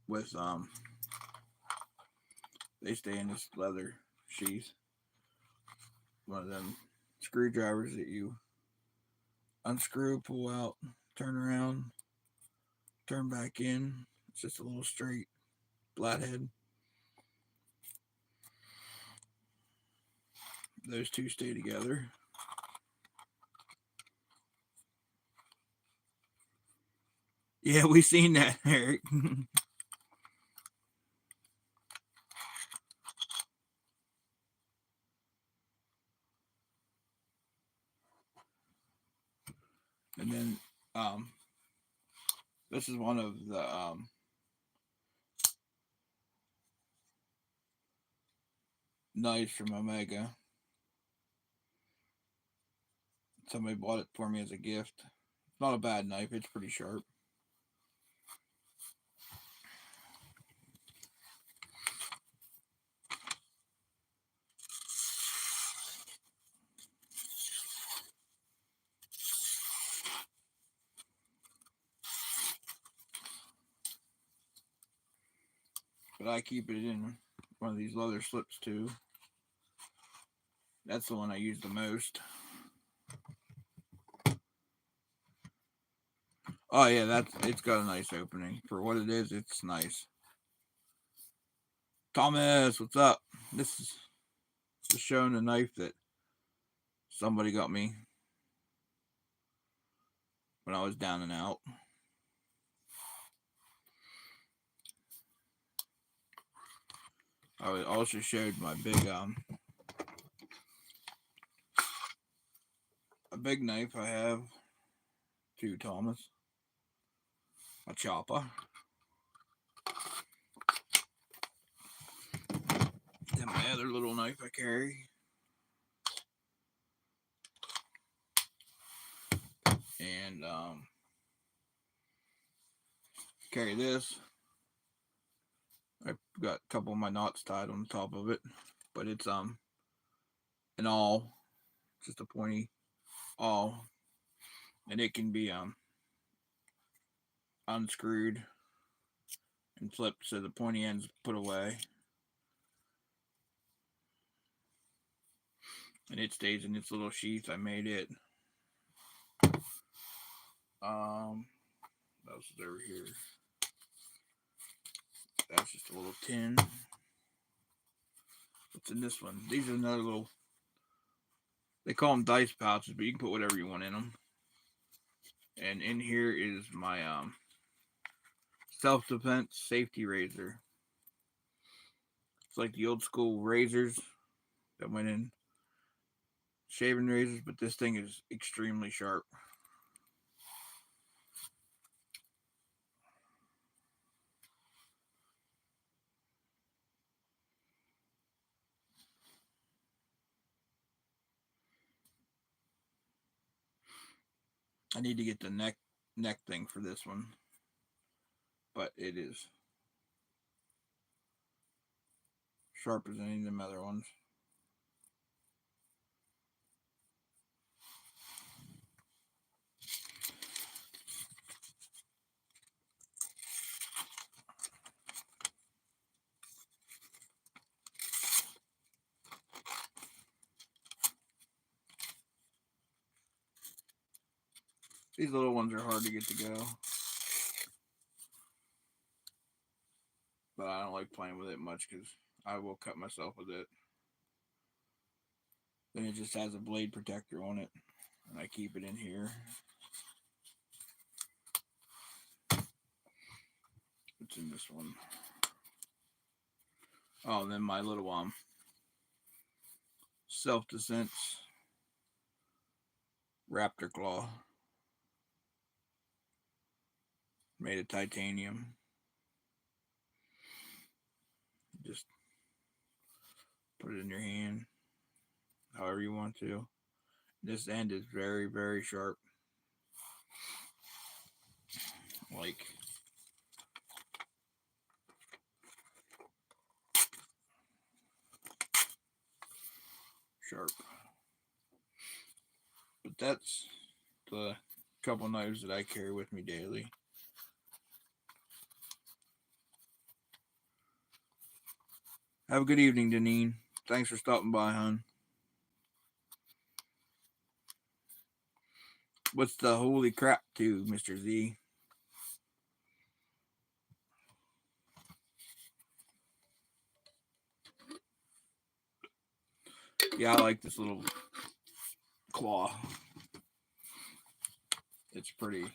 with they stay in this leather sheath. One of them screwdrivers that you unscrew, pull out, turn around, turn back in. It's just a little straight flathead. Those two stay together. Yeah, we seen that, Eric. And then this is one of the knives from Omega. Somebody bought it for me as a gift. It's not a bad knife, it's pretty sharp. But I keep it in one of these leather slips too. That's the one I use the most. Oh yeah, it's got a nice opening. For what it is, it's nice. Thomas, what's up? This is just showing the knife that somebody got me when I was down and out. I also showed my big a big knife I have too, Thomas. A chopper. And my other little knife I carry. And carry this. I've got a couple of my knots tied on the top of it, but it's an awl, just a pointy awl, and it can be unscrewed and flipped so the pointy end's put away, and it stays in its little sheath. I made it. What else is over here? That's just a little tin. What's in this one? These are another little. They call them dice pouches, but you can put whatever you want in them. And in here is my self-defense safety razor. It's like the old school razors that went in shaving razors, but this thing is extremely sharp. I need to get the neck thing for this one, but it is sharp as any of them other ones. These little ones are hard to get to go, but I don't like playing with it much because I will cut myself with it. Then it just has a blade protector on it, and I keep it in here. What's in this one? Oh, and then my little self-defense raptor claw made of titanium. Just put it in your hand however you want to. This end is very, very sharp. Like sharp. But that's the couple knives that I carry with me daily. Have a good evening, Deneen. Thanks for stopping by, hon. What's the holy crap to, Mr. Z? Yeah, I like this little claw. It's pretty.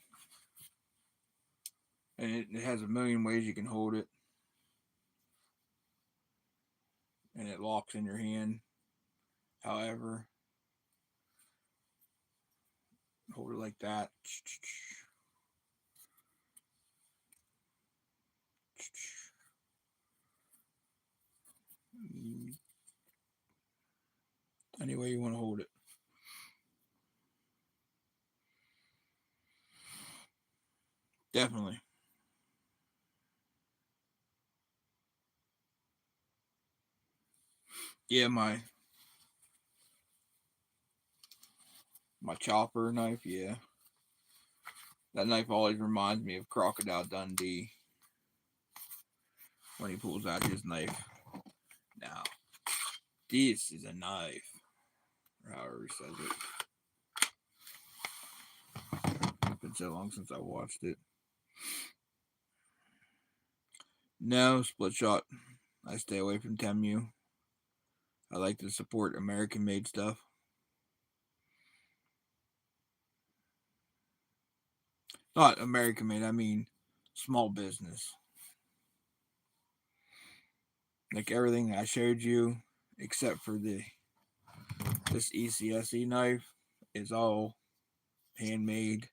And it has a million ways you can hold it. And it locks in your hand. However, hold it like that. Any way you want to hold it. Definitely. Yeah, my chopper knife, yeah. That knife always reminds me of Crocodile Dundee. when he pulls out his knife. Now, this is a knife, or however he says it. It's been so long since I watched it. No, split shot. I stay away from Temu. I like to support American-made stuff. Not American-made, I mean small business. Like everything I showed you, except for this ECSE knife, is all handmade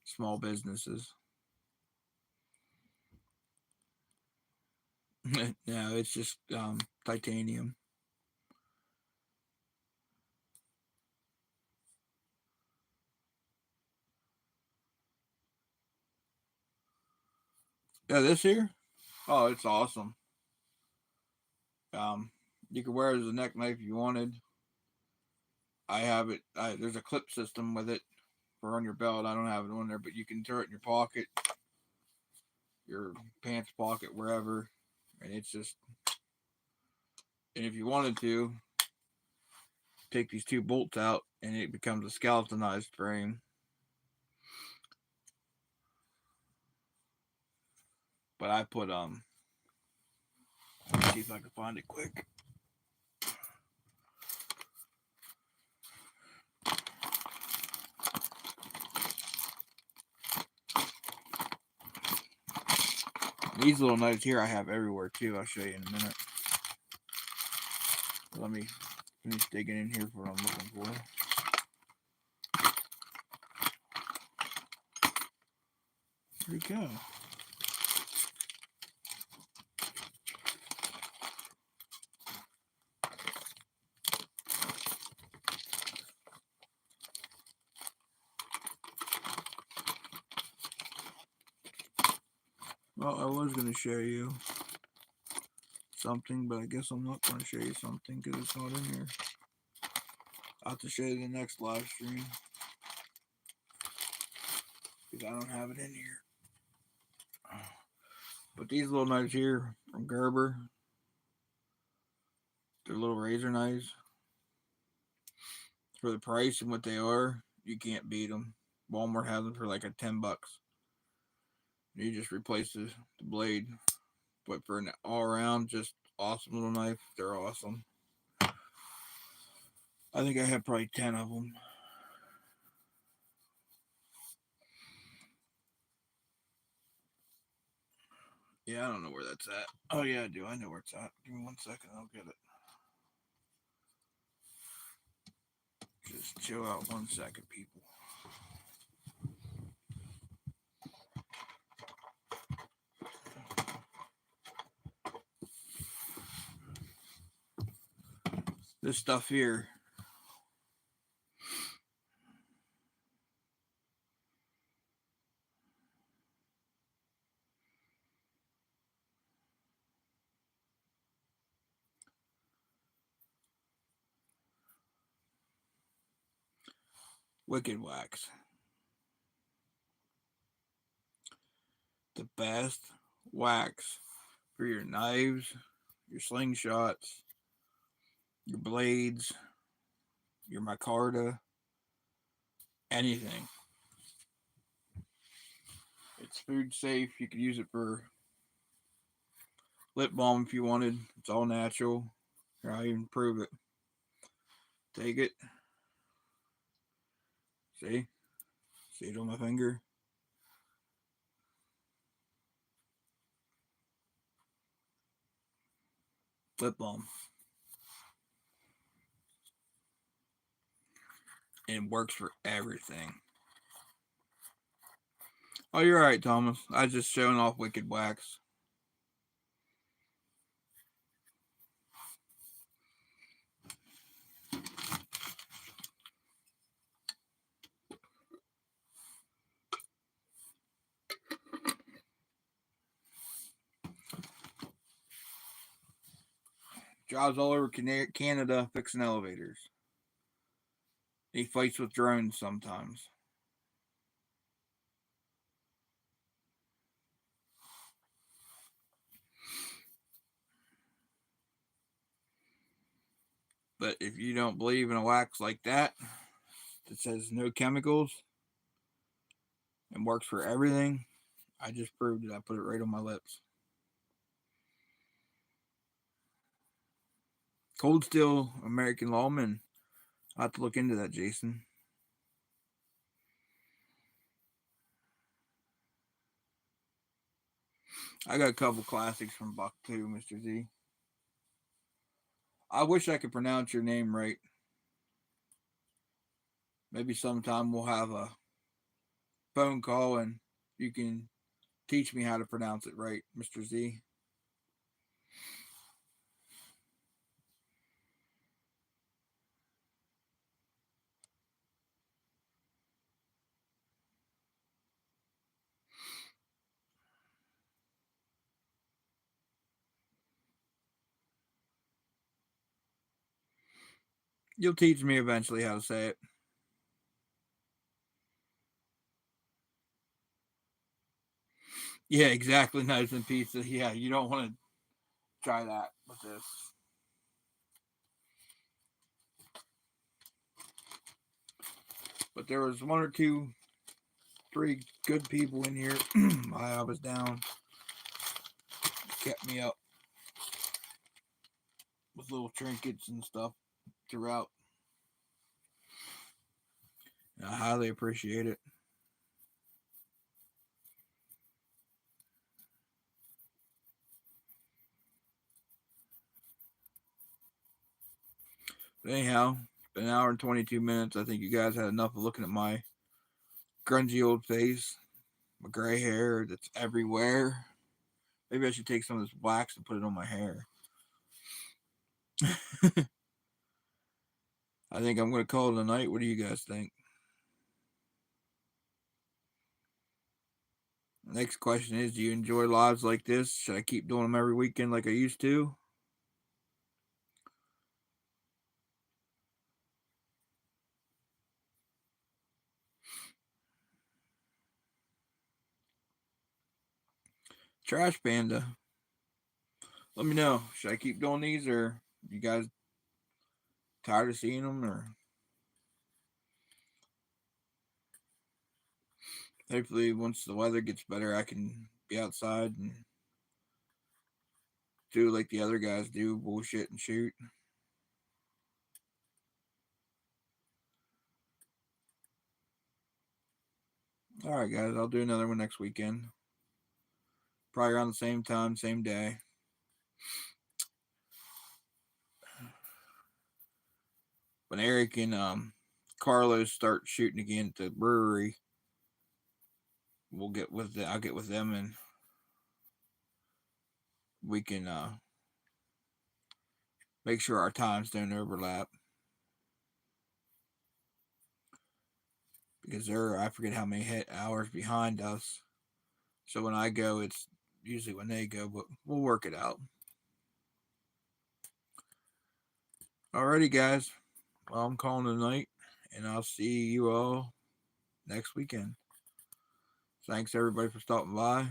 small businesses. No, it's just titanium. Yeah, this here. Oh, it's awesome. You can wear it as a neck knife if you wanted. I have it. There's a clip system with it for on your belt. I don't have it on there, but you can throw it in your pocket, your pants pocket, wherever, and it's just. And if you wanted to, take these two bolts out, and it becomes a skeletonized frame. But I put let's see if I can find it quick. These little knives here I have everywhere too. I'll show you in a minute. Let me finish digging in here for what I'm looking for. Where'd it go? Well, I was going to show you something, but I guess I'm not going to show you something because it's not in here. I'll have to show you the next live stream because I don't have it in here. But these little knives here from Gerber, they're little razor knives. For the price and what they are, you can't beat them. Walmart has them for like $10. You just replace the blade. But for an all around, just awesome little knife, they're awesome. I think I have probably 10 of them. Yeah, I don't know where that's at. Oh, yeah, I do. I know where it's at. Give me 1 second. I'll get it. Just chill out 1 second, people. This stuff here. Wicked Wax. The best wax for your knives, your slingshots, your blades, your micarta, anything. It's food safe. You could use it for lip balm if you wanted. It's all natural. Here, I'll even prove it. Take it. See? See it on my finger? Lip balm. And it works for everything. Oh, you're right, Thomas. I was just showing off Wicked Wax. Jobs all over Canada fixing elevators. He fights with drones sometimes. But if you don't believe in a wax like that says no chemicals and works for everything, I just proved it. I put it right on my lips. Cold Steel American Lawman. I'll have to look into that, Jason. I got a couple classics from Buck too, Mr. Z. I wish I could pronounce your name right. Maybe sometime we'll have a phone call and you can teach me how to pronounce it right, Mr. Z. You'll teach me eventually how to say it. Yeah, exactly. Knives and pizza. Yeah, you don't want to try that with this. But there was one or two, three good people in here while I was down. Kept me up with little trinkets and stuff throughout. I highly appreciate it. But anyhow, it's been an hour and 22 minutes. I think you guys had enough of looking at my grungy old face, my gray hair that's everywhere. Maybe I should take some of this wax and put it on my hair. I think I'm going to call it a night. What do you guys think? Next question is, do you enjoy lives like this? Should I keep doing them every weekend like I used to? Trash Panda. Let me know. Should I keep doing these, or you guys tired of seeing them? Or hopefully, once the weather gets better, I can be outside and do like the other guys do, bullshit and shoot. All right, guys, I'll do another one next weekend. Probably around the same time, same day. When Eric and Carlos start shooting again at the brewery, I'll get with them and we can make sure our times don't overlap because they're I forget how many hours behind us. So when I go, it's usually when they go, but we'll work it out. Alrighty, guys. Well, I'm calling tonight, and I'll see you all next weekend. Thanks everybody for stopping by.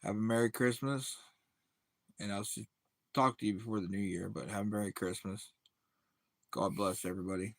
Have a Merry Christmas, and talk to you before the New Year. But have a Merry Christmas. God bless everybody.